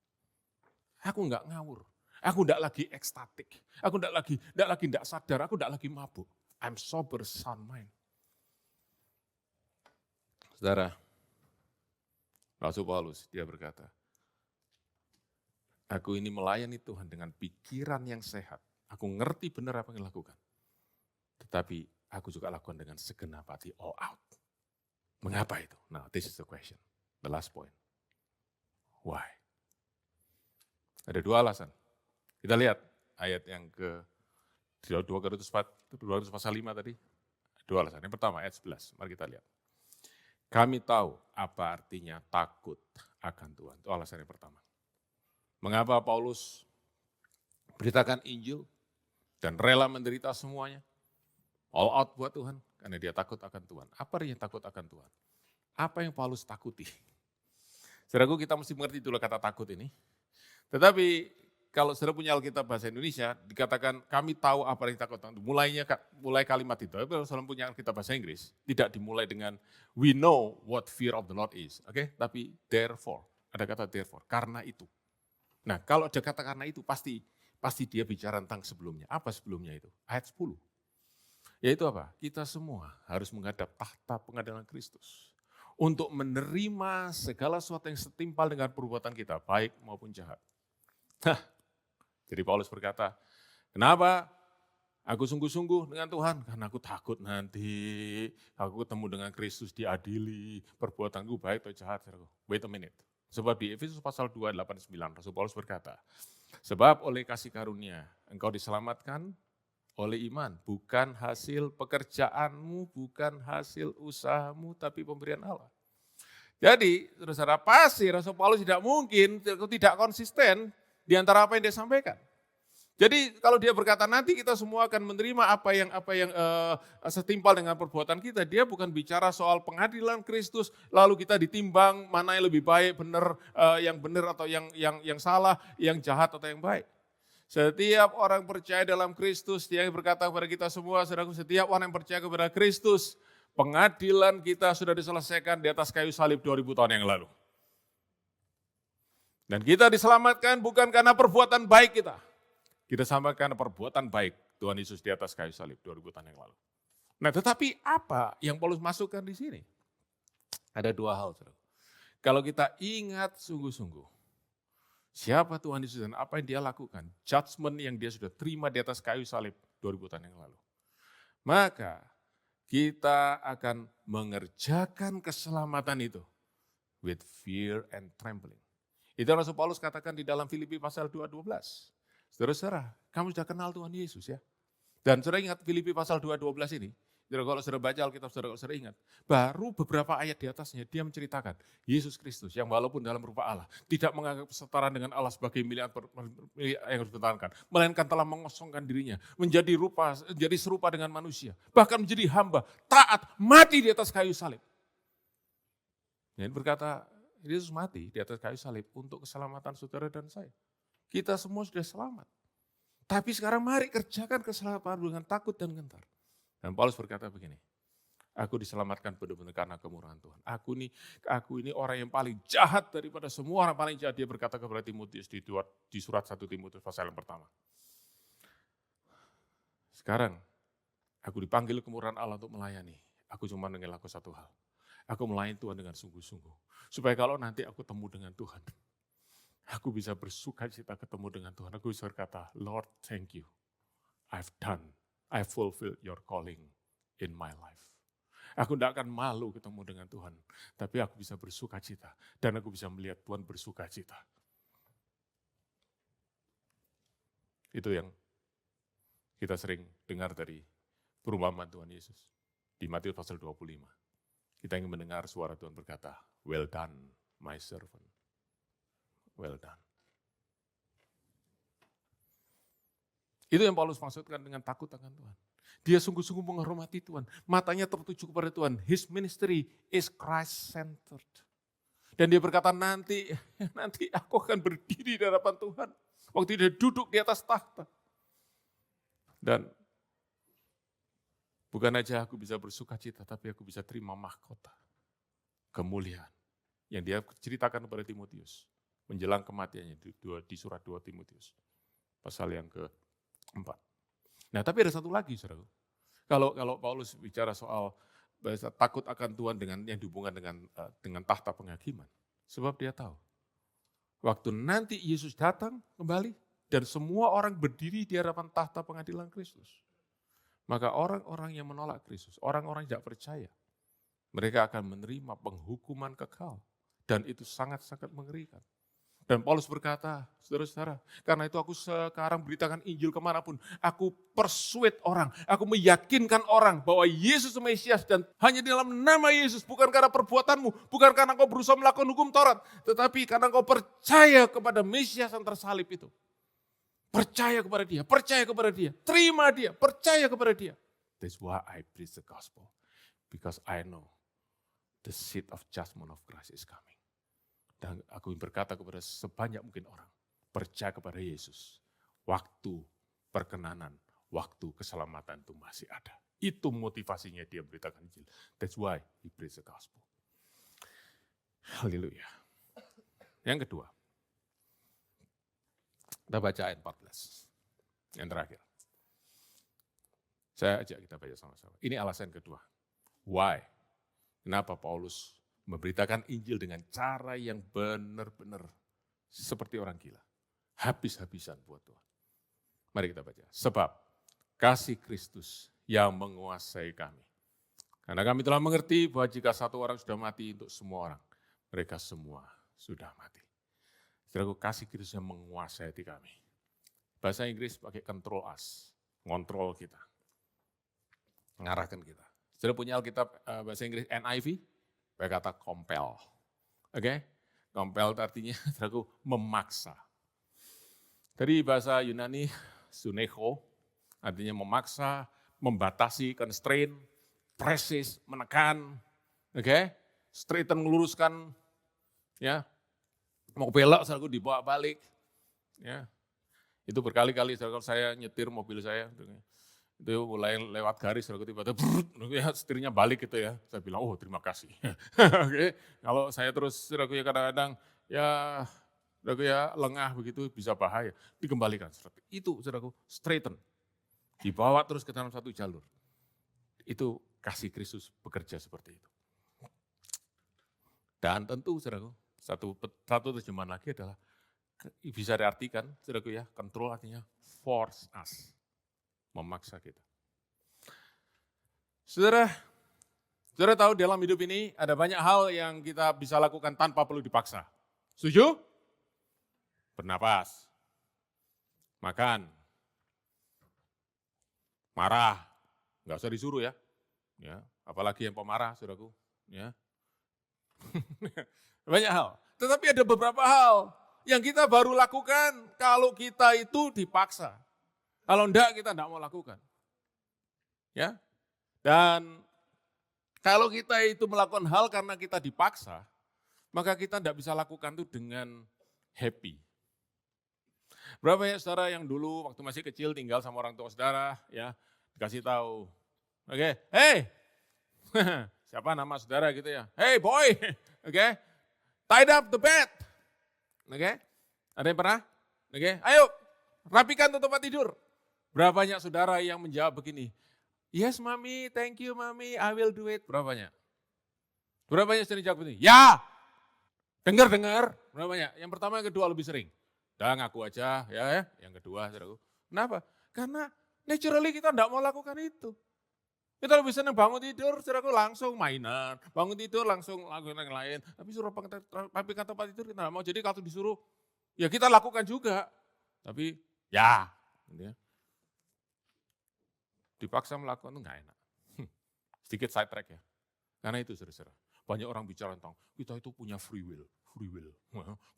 Aku enggak ngawur. Aku enggak lagi ekstatik. Aku enggak lagi sadar. Aku enggak lagi mabuk. I'm sober, sound mind. Saudara, Rasul Paulus, dia berkata, aku ini melayani Tuhan dengan pikiran yang sehat. Aku ngerti benar apa yang dilakukan. Tetapi aku juga lakukan dengan segenap hati, all out. Mengapa itu? Now, this is the question. The last point. Why? Ada dua alasan. Kita lihat ayat yang ke 2 Korintus pasal 5 tadi. Dua alasan. Yang pertama ayat 11. Mari kita lihat. Kami tahu apa artinya takut akan Tuhan. Itu alasan yang pertama. Mengapa Paulus beritakan Injil dan rela menderita semuanya? All out buat Tuhan. Karena dia takut akan Tuhan. Apa artinya takut akan Tuhan? Apa yang Paulus takuti? Saudaraku, kita mesti mengerti dulu kata takut ini. Tetapi kalau saudara punya Alkitab bahasa Indonesia, dikatakan kami tahu apa yang takut. Mulai kalimat itu, tapi kalau saudara punya Alkitab bahasa Inggris, tidak dimulai dengan we know what fear of the Lord is. Oke, tapi therefore, ada kata therefore, karena itu. Nah, kalau ada kata karena itu, pasti dia bicara tentang sebelumnya. Apa sebelumnya itu? Ayat 10. Yaitu apa? Kita semua harus menghadap tahta pengadilan Kristus. Untuk menerima segala sesuatu yang setimpal dengan perbuatan kita, baik maupun jahat. Jadi Paulus berkata, kenapa aku sungguh-sungguh dengan Tuhan? Karena aku takut nanti aku ketemu dengan Kristus diadili, perbuatanku baik atau jahat. Wait a minute. Sebab di Efesus pasal 2, 8, 9, Rasul Paulus berkata, sebab oleh kasih karunia engkau diselamatkan oleh iman, bukan hasil pekerjaanmu, bukan hasil usahamu, tapi pemberian Allah. Jadi, saudara, pasti Rasul Paulus tidak mungkin, tidak konsisten di antara apa yang dia sampaikan. Jadi kalau dia berkata nanti kita semua akan menerima apa yang setimpal dengan perbuatan kita, dia bukan bicara soal pengadilan Kristus, lalu kita ditimbang mana yang lebih baik, yang benar atau yang salah, yang jahat atau yang baik. Setiap orang percaya dalam Kristus, dia berkata kepada kita semua, saudaraku, setiap orang yang percaya kepada Kristus, pengadilan kita sudah diselesaikan di atas kayu salib 2000 tahun yang lalu. Dan kita diselamatkan bukan karena perbuatan baik kita. Kita selamatkan karena perbuatan baik Tuhan Yesus di atas kayu salib 2000 tahun yang lalu. Nah, tetapi apa yang Paulus masukkan di sini? Ada dua hal, saudara. Kalau kita ingat sungguh-sungguh, Siapa Tuhan Yesus dan apa yang dia lakukan. Judgment yang dia sudah terima di atas kayu salib 2000 tahun yang lalu. Maka kita akan mengerjakan keselamatan itu with fear and trembling. Itu Rasul Paulus katakan di dalam Filipi pasal 2:12. Saudara-saudara, kamu sudah kenal Tuhan Yesus ya. Dan saudara ingat Filipi pasal 2:12 ini, kalau saudara baca Alkitab, kalau saudara ingat, baru beberapa ayat di atasnya dia menceritakan Yesus Kristus yang walaupun dalam rupa Allah, tidak menganggap kesetaraan dengan Allah sebagai milik yang harus dipertahankan, melainkan telah mengosongkan dirinya, menjadi serupa dengan manusia, bahkan menjadi hamba, taat, mati di atas kayu salib. Yang berkata, Yesus mati di atas kayu salib untuk keselamatan saudara dan saya. Kita semua sudah selamat. Tapi sekarang mari kerjakan keselamatan dengan takut dan gentar. Dan Paulus berkata begini, aku diselamatkan benar-benar karena kemurahan Tuhan. Aku ini orang yang paling jahat daripada semua orang paling jahat. Dia berkata kepada Timotius di surat 1 Timotius pasal yang pertama. Sekarang aku dipanggil kemurahan Allah untuk melayani. Aku cuma ingin lakukan satu hal. Aku melayani Tuhan dengan sungguh-sungguh. Supaya kalau nanti aku temu dengan Tuhan, aku bisa bersuka cita ketemu dengan Tuhan. Aku bisa berkata, Lord, thank you. I fulfilled your calling in my life. Aku tidak akan malu ketemu dengan Tuhan. Tapi aku bisa bersuka cita. Dan aku bisa melihat Tuhan bersuka cita. Itu yang kita sering dengar dari perumpamaan Tuhan Yesus. Di Matius pasal 25. Kita ingin mendengar suara Tuhan berkata, well done my servant. Well done. Itu yang Paulus maksudkan dengan takut akan Tuhan. Dia sungguh-sungguh menghormati Tuhan. Matanya tertuju kepada Tuhan. His ministry is Christ-centered. Dan dia berkata nanti aku akan berdiri di hadapan Tuhan. Waktu dia duduk di atas tahta. Dan bukan aja aku bisa bersuka cita, tapi aku bisa terima mahkota. Kemuliaan. Yang dia ceritakan kepada Timotius. Menjelang kematiannya di surat 2 Timotius. Pasal yang ke-4. Nah tapi ada satu lagi saudara. Kalau Paulus bicara soal takut akan Tuhan yang dihubungkan dengan tahta penghakiman. Sebab dia tahu. Waktu nanti Yesus datang kembali dan semua orang berdiri di hadapan tahta pengadilan Kristus. Maka orang-orang yang menolak Kristus, orang-orang yang tidak percaya, mereka akan menerima penghukuman kekal. Dan itu sangat-sangat mengerikan. Dan Paulus berkata, saudara-saudara, karena itu aku sekarang beritakan Injil kemanapun. Aku persuade orang, aku meyakinkan orang bahwa Yesus Mesias dan hanya dalam nama Yesus. Bukan karena perbuatanmu, bukan karena kau berusaha melakukan hukum Taurat. Tetapi karena kau percaya kepada Mesias yang tersalib itu. Percaya kepada dia, terima dia, percaya kepada dia. That's why I preach the gospel. Because I know the seat of judgment of Christ is coming. Dan aku berkata kepada sebanyak mungkin orang, percaya kepada Yesus. Waktu perkenanan, waktu keselamatan itu masih ada. Itu motivasinya dia beritakan Injil. That's why he preach the gospel. Haleluya. Yang kedua. Kita baca ayat 14, yang terakhir. Saya ajak kita baca sama-sama. Ini alasan kedua. Why? Kenapa Paulus memberitakan Injil dengan cara yang benar-benar seperti orang gila. Habis-habisan buat Tuhan. Mari kita baca. Sebab kasih Kristus yang menguasai kami. Karena kami telah mengerti bahwa jika satu orang sudah mati untuk semua orang, mereka semua sudah mati. Saudaraku, kasih Kristus yang menguasai hati kami. Bahasa Inggris pakai control us, ngontrol kita, mengarahkan kita. Saudara punya Alkitab bahasa Inggris NIV, pakai kata compel. Oke? Compel itu artinya saudaraku memaksa. Dari bahasa Yunani sunecho, artinya memaksa, membatasi, constrain, presis, menekan, oke? Straighten, meluruskan, ya. Mau belok, saya dibawa balik. Ya. Itu berkali-kali saya nyetir mobil saya. Itu mulai lewat garis, tiba-tiba ya, setirnya balik gitu ya. Saya bilang, oh terima kasih. Oke. Kalau saya terus kadang-kadang ya lengah begitu bisa bahaya. Dikembalikan. Itu saudaraku straighten. Dibawa terus ke dalam satu jalur. Itu kasih Kristus bekerja seperti itu. Dan tentu saudaraku, satu terjemahan lagi adalah bisa diartikan, saudaraku ya, control artinya force us, memaksa kita. Saudara tahu dalam hidup ini ada banyak hal yang kita bisa lakukan tanpa perlu dipaksa. Setuju? Bernapas, makan, marah, nggak usah disuruh ya. Apalagi yang pemarah, saudaraku. Ya. Banyak hal. Tetapi ada beberapa hal yang kita baru lakukan kalau kita itu dipaksa. Kalau enggak, kita enggak mau lakukan. Ya. Dan kalau kita itu melakukan hal karena kita dipaksa, maka kita enggak bisa lakukan itu dengan happy. Berapa ya saudara yang dulu waktu masih kecil tinggal sama orang tua saudara, ya dikasih tahu, oke, hey, siapa nama saudara gitu ya, hey boy, oke, tied up the bed, oke, ada yang pernah, oke, ayo rapikan tuh tempat tidur. Berapa banyak saudara yang menjawab begini, yes mami, thank you mami, I will do it. Berapa banyak? Berapa banyak sering jawab begini, ya, dengar, berapa banyak? Yang pertama, yang kedua lebih sering. Dah ngaku aja, ya. Yang kedua, saudaraku. Kenapa? Karena naturally kita enggak mau lakukan itu. Kita lebih senang bangun tidur, saudaraku langsung mainan. Bangun tidur langsung lakukan yang lain. Tapi suruh rapikan tempat tidur kita enggak mau. Jadi kalau disuruh, ya kita lakukan juga. Tapi ya, dipaksa melakukan itu enggak enak. Sedikit side track ya. Karena itu saudara-saudara. Banyak orang bicara tentang kita itu punya free will.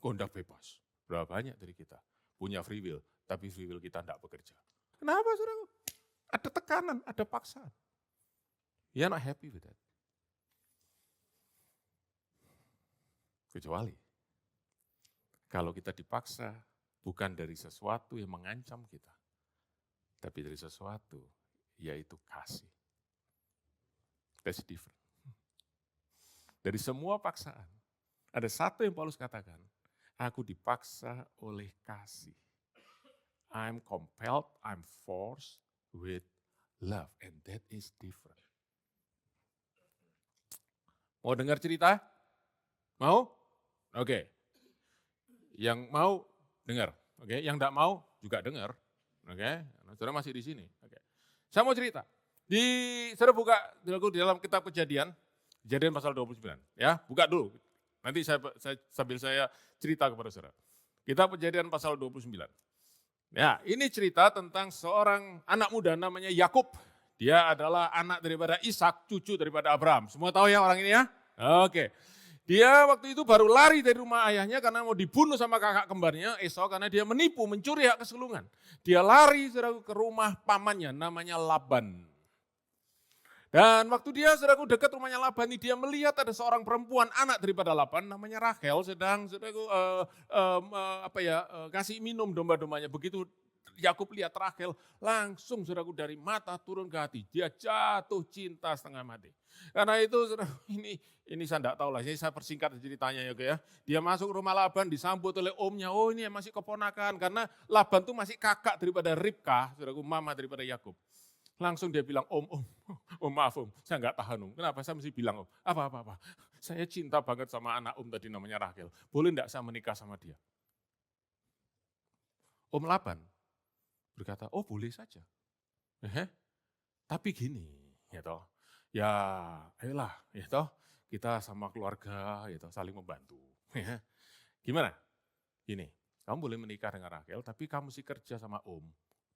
Kehendak bebas. Berapa banyak dari kita punya free will, tapi free will kita tidak bekerja. Kenapa saudara? Ada tekanan, ada paksaan. You're not happy with that. Kecuali kalau kita dipaksa bukan dari sesuatu yang mengancam kita, tapi dari sesuatu yaitu kasih. That's different. Dari semua paksaan, ada satu yang Paulus katakan, aku dipaksa oleh kasih. I'm compelled, I'm forced with love. And that is different. Mau dengar cerita? Mau? Oke. Yang mau, dengar. Oke. Yang enggak mau, juga dengar. Oke. Saudara masih di sini. Oke. Saya mau cerita. Saudara buka di dalam kitab Kejadian pasal 29. Ya, buka dulu. Nanti sambil saya cerita kepada saudara. Kita Kejadian pasal 29. Ya, ini cerita tentang seorang anak muda namanya Yakub. Dia adalah anak daripada Ishak, cucu daripada Abraham. Semua tahu ya orang ini ya? Oke. Dia waktu itu baru lari dari rumah ayahnya karena mau dibunuh sama kakak kembarnya Esau karena dia menipu, mencuri hak kesulungan. Dia lari ke rumah pamannya namanya Laban. Dan waktu dia saudaraku dekat rumahnya Laban, dia melihat ada seorang perempuan anak daripada Laban namanya Rachel sedang saudaraku kasih minum domba-dombanya. Begitu Yakub lihat Rachel, langsung saudaraku dari mata turun ke hati, dia jatuh cinta setengah mati. Karena itu saudaraku, ini saya tidak tahu lah, jadi saya persingkat ceritanya ya. Dia masuk rumah Laban disambut oleh omnya, oh ini masih keponakan karena Laban tuh masih kakak daripada Ribka, saudaraku mama daripada Yakub. Langsung dia bilang, om maaf om, saya nggak tahan om. Kenapa saya mesti bilang om? Apa? Saya cinta banget sama anak om tadi namanya Rachel. Boleh enggak saya menikah sama dia? Om Laban berkata, oh boleh saja. Tapi gini, ya toh. Ya, ayolah, ya toh. Kita sama keluarga, ya toh, saling membantu. Gimana? Gini, kamu boleh menikah dengan Rachel, tapi kamu mesti kerja sama om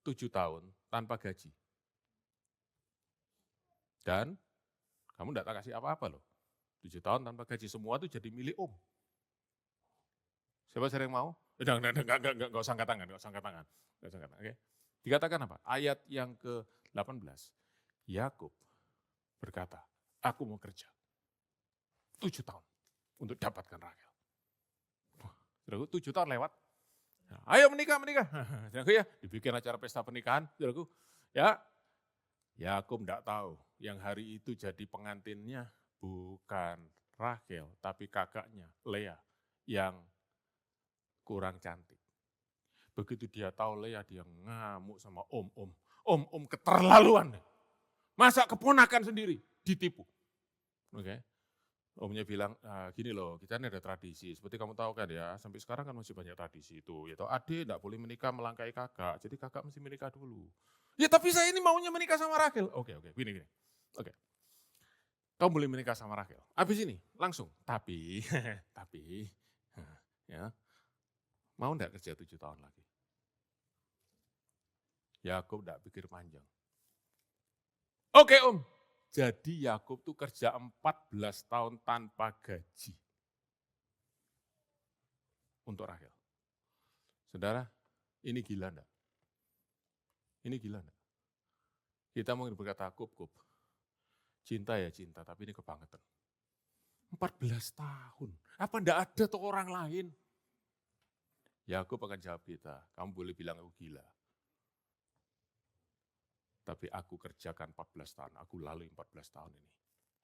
7 tahun tanpa gaji. Dan kamu enggak tak kasih apa-apa loh. 7 tahun tanpa gaji, semua itu jadi milik om. Siapa sering mau? Enggak usah angkat tangan, Oke. Dikatakan apa? Ayat yang ke-18. Yakub berkata, aku mau kerja 7 tahun untuk dapatkan Rachel. 7 tahun lewat. Ayo menikah. Ya, dibikin acara pesta pernikahan, saudaraku. Ya, Yakub enggak tahu yang hari itu jadi pengantinnya bukan Rachel, tapi kakaknya Lea yang kurang cantik. Begitu dia tahu Lea, dia ngamuk sama om keterlaluan. Masa keponakan sendiri ditipu. Oke. Omnya bilang, gini loh, kita ini ada tradisi. Seperti kamu tahu kan ya, sampai sekarang kan masih banyak tradisi itu. Yaitu adik tidak boleh menikah melangkai kakak, jadi kakak mesti menikah dulu. Ya tapi saya ini maunya menikah sama Rachel. Oke, gini. Oke, kamu boleh menikah sama Rachel. Habis ini, langsung. Tapi, ya, mau enggak kerja 7 tahun lagi? Yakub enggak pikir panjang. Oke Om, jadi Yakub tuh kerja 14 tahun tanpa gaji untuk Rachel. Saudara, ini gila enggak? Ini gila enggak? Kita mungkin berkata, Kub, cinta ya cinta, tapi ini kebangetan. 14 tahun, apa enggak ada tuh orang lain? Yakub akan jawab kita, kamu boleh bilang aku gila. Tapi aku kerjakan 14 tahun, aku lalui 14 tahun ini.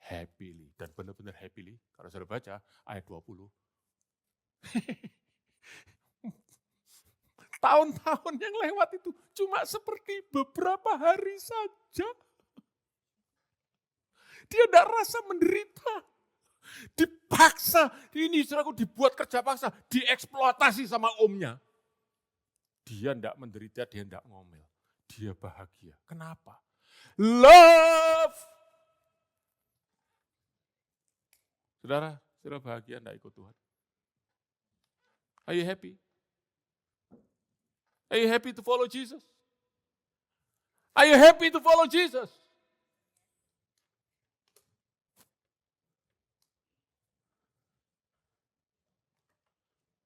Happily, dan benar-benar happily. Kalau sudah baca ayat 20. Tahun-tahun yang lewat itu cuma seperti beberapa hari saja. Dia tidak rasa menderita. Dipaksa, ini saudaraku dibuat kerja paksa, dieksploitasi sama omnya. Dia tidak menderita, dia tidak ngomel. Dia bahagia. Kenapa? Love. Saudara bahagia tidak ikut Tuhan? Are you happy? Are you happy to follow Jesus? Are you happy to follow Jesus?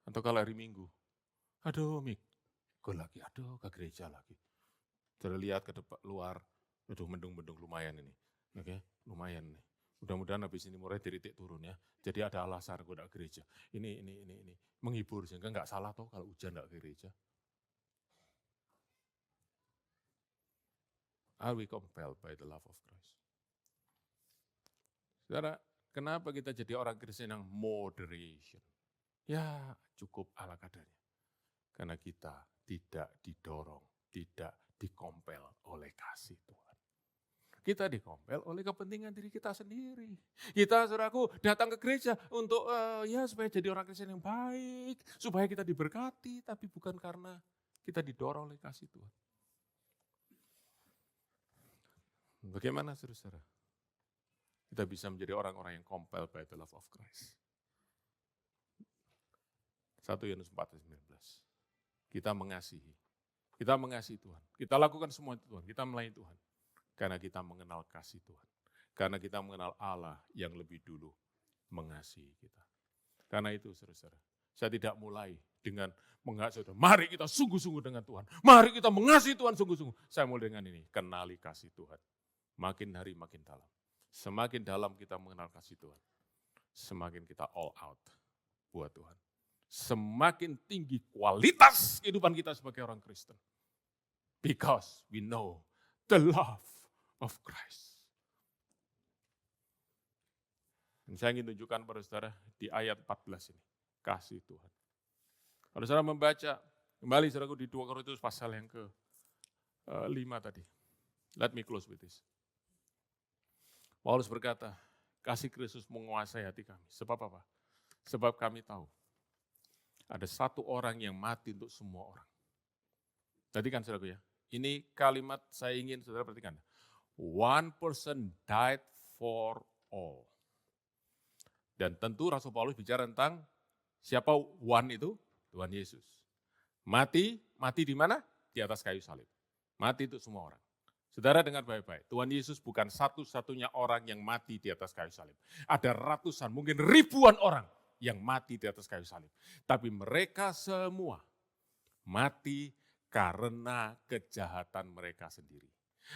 Atau kalau hari Minggu, aduh Mik, ke gereja lagi. Terlihat ke depan luar, aduh mendung-mendung lumayan ini. Oke, lumayan nih. Mudah-mudahan habis ini mulai titik turun ya. Jadi ada alasan gue ke gereja. Ini. Menghibur, sehingga nggak salah toh kalau hujan nggak ke gereja. Are we compelled by the love of Christ? Saudara, kenapa kita jadi orang Kristen yang moderation? Ya cukup ala kadarnya. Karena kita tidak didorong, tidak dikompel oleh kasih Tuhan. Kita dikompel oleh kepentingan diri kita sendiri. Kita, saudaraku, datang ke gereja untuk supaya jadi orang Kristen yang baik, supaya kita diberkati, tapi bukan karena kita didorong oleh kasih Tuhan. Bagaimana saudara? Kita bisa menjadi orang-orang yang compelled by the love of Christ. 1 Yohanes 4:19. Kita mengasihi Tuhan. Kita lakukan semua itu Tuhan, kita melayani Tuhan. Karena kita mengenal kasih Tuhan. Karena kita mengenal Allah yang lebih dulu mengasihi kita. Karena itu saudara, saya tidak mulai dengan mengasihi Tuhan. Mari kita sungguh-sungguh dengan Tuhan. Mari kita mengasihi Tuhan sungguh-sungguh. Saya mulai dengan ini, kenali kasih Tuhan. Makin hari makin dalam. Semakin dalam kita mengenal kasih Tuhan, semakin kita all out buat Tuhan. Semakin tinggi kualitas kehidupan kita sebagai orang Kristen. Because we know the love of Christ. Dan saya ingin tunjukkan pada saudara di ayat 14 ini, kasih Tuhan. Kalau saudara membaca, kembali saudaraku di 2 Korintus pasal yang ke-5 tadi. Let me close with this. Paulus berkata, kasih Kristus menguasai hati kami. Sebab apa? Sebab kami tahu ada satu orang yang mati untuk semua orang. Tadi kan saudaraku ya, ini kalimat saya ingin saudara perhatikan. One person died for all. Dan tentu Rasul Paulus bicara tentang siapa one itu? Tuhan Yesus. Mati di mana? Di atas kayu salib. Mati untuk semua orang. Saudara dengar baik-baik, Tuhan Yesus bukan satu-satunya orang yang mati di atas kayu salib. Ada ratusan, mungkin ribuan orang yang mati di atas kayu salib. Tapi mereka semua mati karena kejahatan mereka sendiri.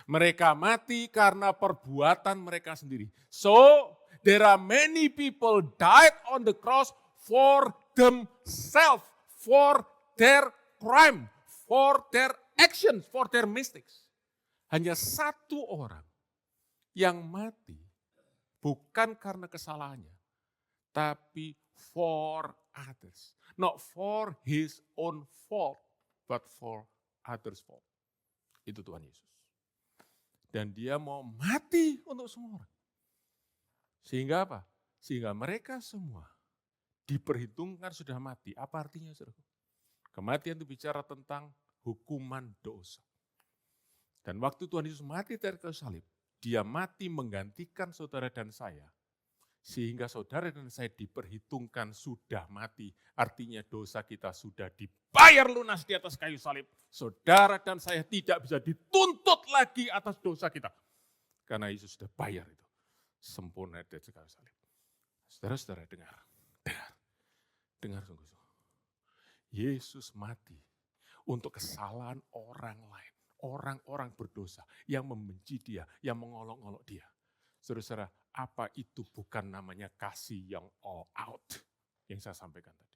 Mereka mati karena perbuatan mereka sendiri. So, there are many people died on the cross for themselves, for their crime, for their actions, for their mistakes. Hanya satu orang yang mati bukan karena kesalahannya, tapi for others. Not for his own fault, but for others' fault. Itu Tuhan Yesus. Dan dia mau mati untuk semua orang. Sehingga apa? Sehingga mereka semua diperhitungkan sudah mati. Apa artinya, saudara? Kematian itu bicara tentang hukuman dosa. Dan waktu Tuhan Yesus mati dari kayu salib, dia mati menggantikan saudara dan saya. Sehingga saudara dan saya diperhitungkan sudah mati. Artinya dosa kita sudah dibayar lunas di atas kayu salib. Saudara dan saya tidak bisa dituntut lagi atas dosa kita. Karena Yesus sudah bayar itu. Sempurna di atas kayu salib. Saudara-saudara dengar sungguh-sungguh. Yesus mati untuk kesalahan orang lain. Orang-orang berdosa yang membenci dia, yang mengolok-olok dia. Saudara-saudara, apa itu bukan namanya kasih yang all out yang saya sampaikan tadi.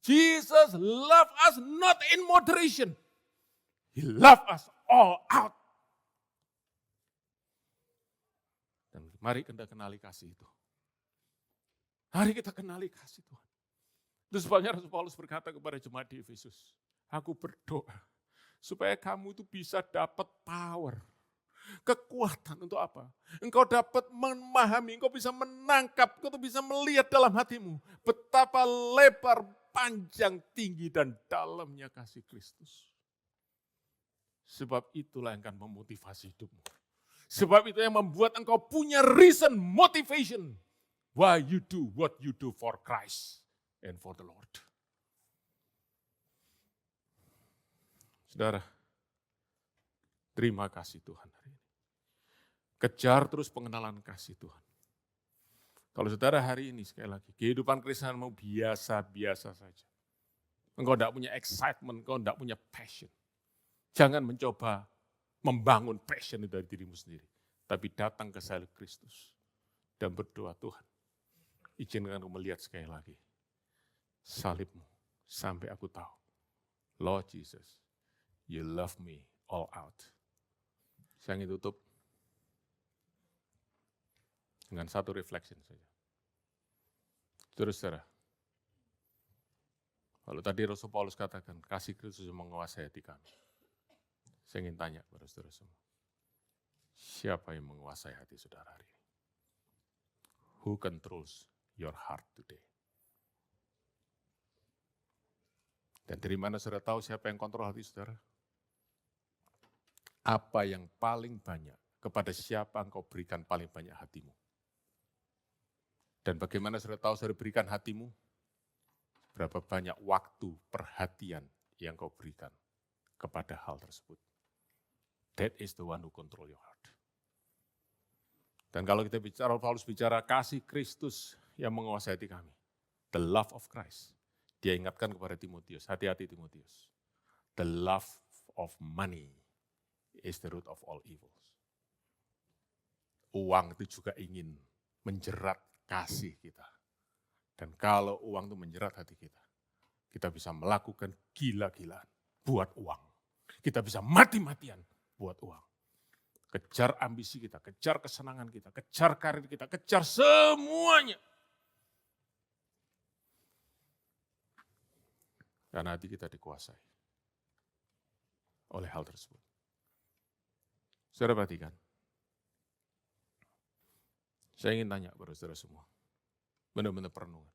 Jesus love us not in moderation. He love us all out. Dan mari kita kenali kasih itu. Mari kita kenali kasih Tuhan. Itu sebabnya Rasul Paulus berkata kepada jemaat di Efesus, aku berdoa supaya kamu itu bisa dapat power. Kekuatan untuk apa? Engkau dapat memahami, engkau bisa menangkap, engkau bisa melihat dalam hatimu betapa lebar, panjang, tinggi, dan dalamnya kasih Kristus. Sebab itulah yang akan memotivasi hidupmu. Sebab itu yang membuat engkau punya reason, motivation. Why you do what you do for Christ and for the Lord. Saudara, terima kasih Tuhan hari ini. Kejar terus pengenalan kasih Tuhan. Kalau saudara hari ini sekali lagi, kehidupan Kristenanmu biasa-biasa saja. Engkau tidak punya excitement, engkau tidak punya passion. Jangan mencoba membangun passion itu dari dirimu sendiri. Tapi datang ke salib Kristus dan berdoa, Tuhan, izinkan aku melihat sekali lagi salibmu sampai aku tahu, Lord Jesus, you love me all out. Saya ingin tutup dengan satu reflection saja. Saudara-saudara, kalau tadi Rasul Paulus katakan, kasih Kristus menguasai hati kami. Saya ingin tanya kepada saudara semua, siapa yang menguasai hati saudara hari ini? Who controls your heart today? Dan dari mana saudara tahu siapa yang kontrol hati saudara? Apa yang paling banyak, kepada siapa engkau berikan paling banyak hatimu? Dan bagaimana saudara tahu saudara berikan hatimu? Berapa banyak waktu, perhatian yang kau berikan kepada hal tersebut. That is the one who control your heart. Dan kalau kita bicara, Paulus bicara kasih Kristus yang menguasai hati kami. The love of Christ. Dia ingatkan kepada Timotius, hati-hati Timotius. The love of money is the root of all evils. Uang itu juga ingin menjerat kasih kita. Dan kalau uang itu menjerat hati kita, kita bisa melakukan gila-gilaan buat uang. Kita bisa mati-matian buat uang. Kejar ambisi kita, kejar kesenangan kita, kejar karir kita, kejar semuanya. Karena hati kita dikuasai oleh hal tersebut. Saudara perhatikan. Saya ingin tanya kepada saudara semua. Benar-benar perenungan.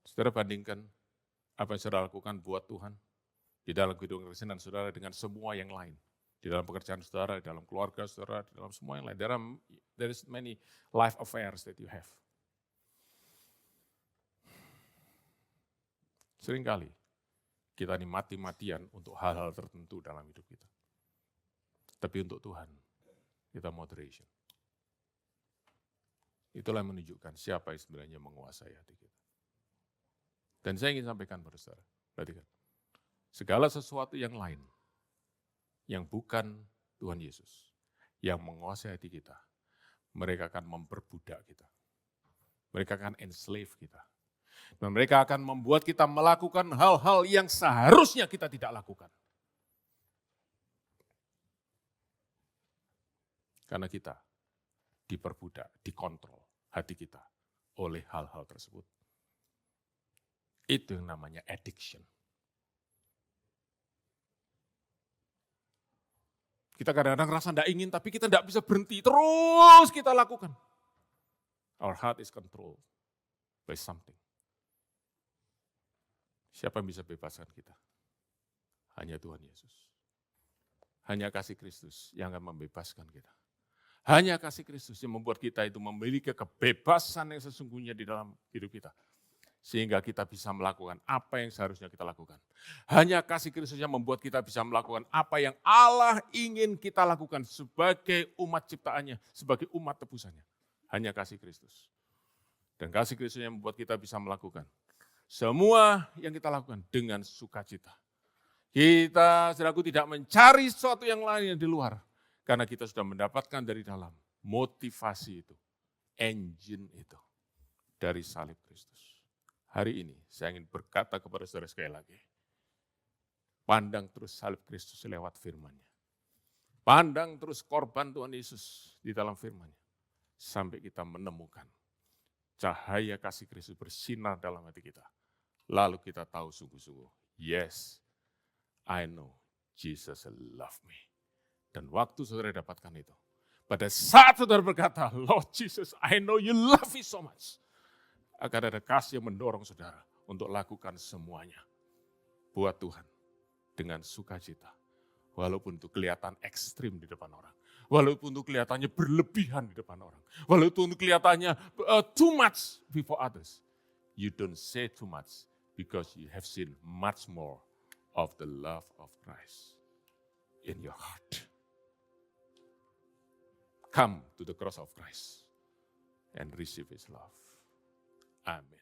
Saudara bandingkan apa yang saudara lakukan buat Tuhan di dalam kehidupan Kristen saudara dengan semua yang lain. Di dalam pekerjaan saudara, di dalam keluarga saudara, di dalam semua yang lain. There is many life affairs that you have. Seringkali kita ini mati-matian untuk hal-hal tertentu dalam hidup kita. Tapi untuk Tuhan, kita moderation. Itulah yang menunjukkan siapa yang sebenarnya menguasai hati kita. Dan saya ingin sampaikan pada saudara, perhatikan. Segala sesuatu yang lain, yang bukan Tuhan Yesus, yang menguasai hati kita, mereka akan memperbudak kita. Mereka akan enslave kita. Dan mereka akan membuat kita melakukan hal-hal yang seharusnya kita tidak lakukan. Karena kita diperbudak, dikontrol hati kita oleh hal-hal tersebut. Itu yang namanya addiction. Kita kadang-kadang rasa tidak ingin, tapi kita tidak bisa berhenti. Terus kita lakukan. Our heart is controlled by something. Siapa yang bisa bebaskan kita? Hanya Tuhan Yesus. Hanya kasih Kristus yang akan membebaskan kita. Hanya kasih Kristus yang membuat kita itu memiliki kebebasan yang sesungguhnya di dalam hidup kita. Sehingga kita bisa melakukan apa yang seharusnya kita lakukan. Hanya kasih Kristus yang membuat kita bisa melakukan apa yang Allah ingin kita lakukan sebagai umat ciptaannya, sebagai umat tebusannya. Hanya kasih Kristus. Dan kasih Kristus yang membuat kita bisa melakukan semua yang kita lakukan dengan sukacita. Kita, saudaraku, tidak mencari sesuatu yang lain yang di luar. Karena kita sudah mendapatkan dari dalam motivasi itu, engine itu, dari salib Kristus. Hari ini saya ingin berkata kepada saudara sekali lagi, pandang terus salib Kristus lewat firman-Nya. Pandang terus korban Tuhan Yesus di dalam firman-Nya. Sampai kita menemukan cahaya kasih Kristus bersinar dalam hati kita. Lalu kita tahu sungguh-sungguh, yes, I know Jesus love me. Dan waktu saudara dapatkan itu, pada saat saudara berkata, Lord Jesus, I know you love me so much. Akan ada kasih yang mendorong saudara untuk lakukan semuanya. Buat Tuhan dengan sukacita. Walaupun itu kelihatan ekstrim di depan orang. Walaupun itu kelihatannya berlebihan di depan orang. Walaupun itu kelihatannya too much before others. You don't say too much because you have seen much more of the love of Christ in your heart. Come to the cross of Christ and receive His love. Amen.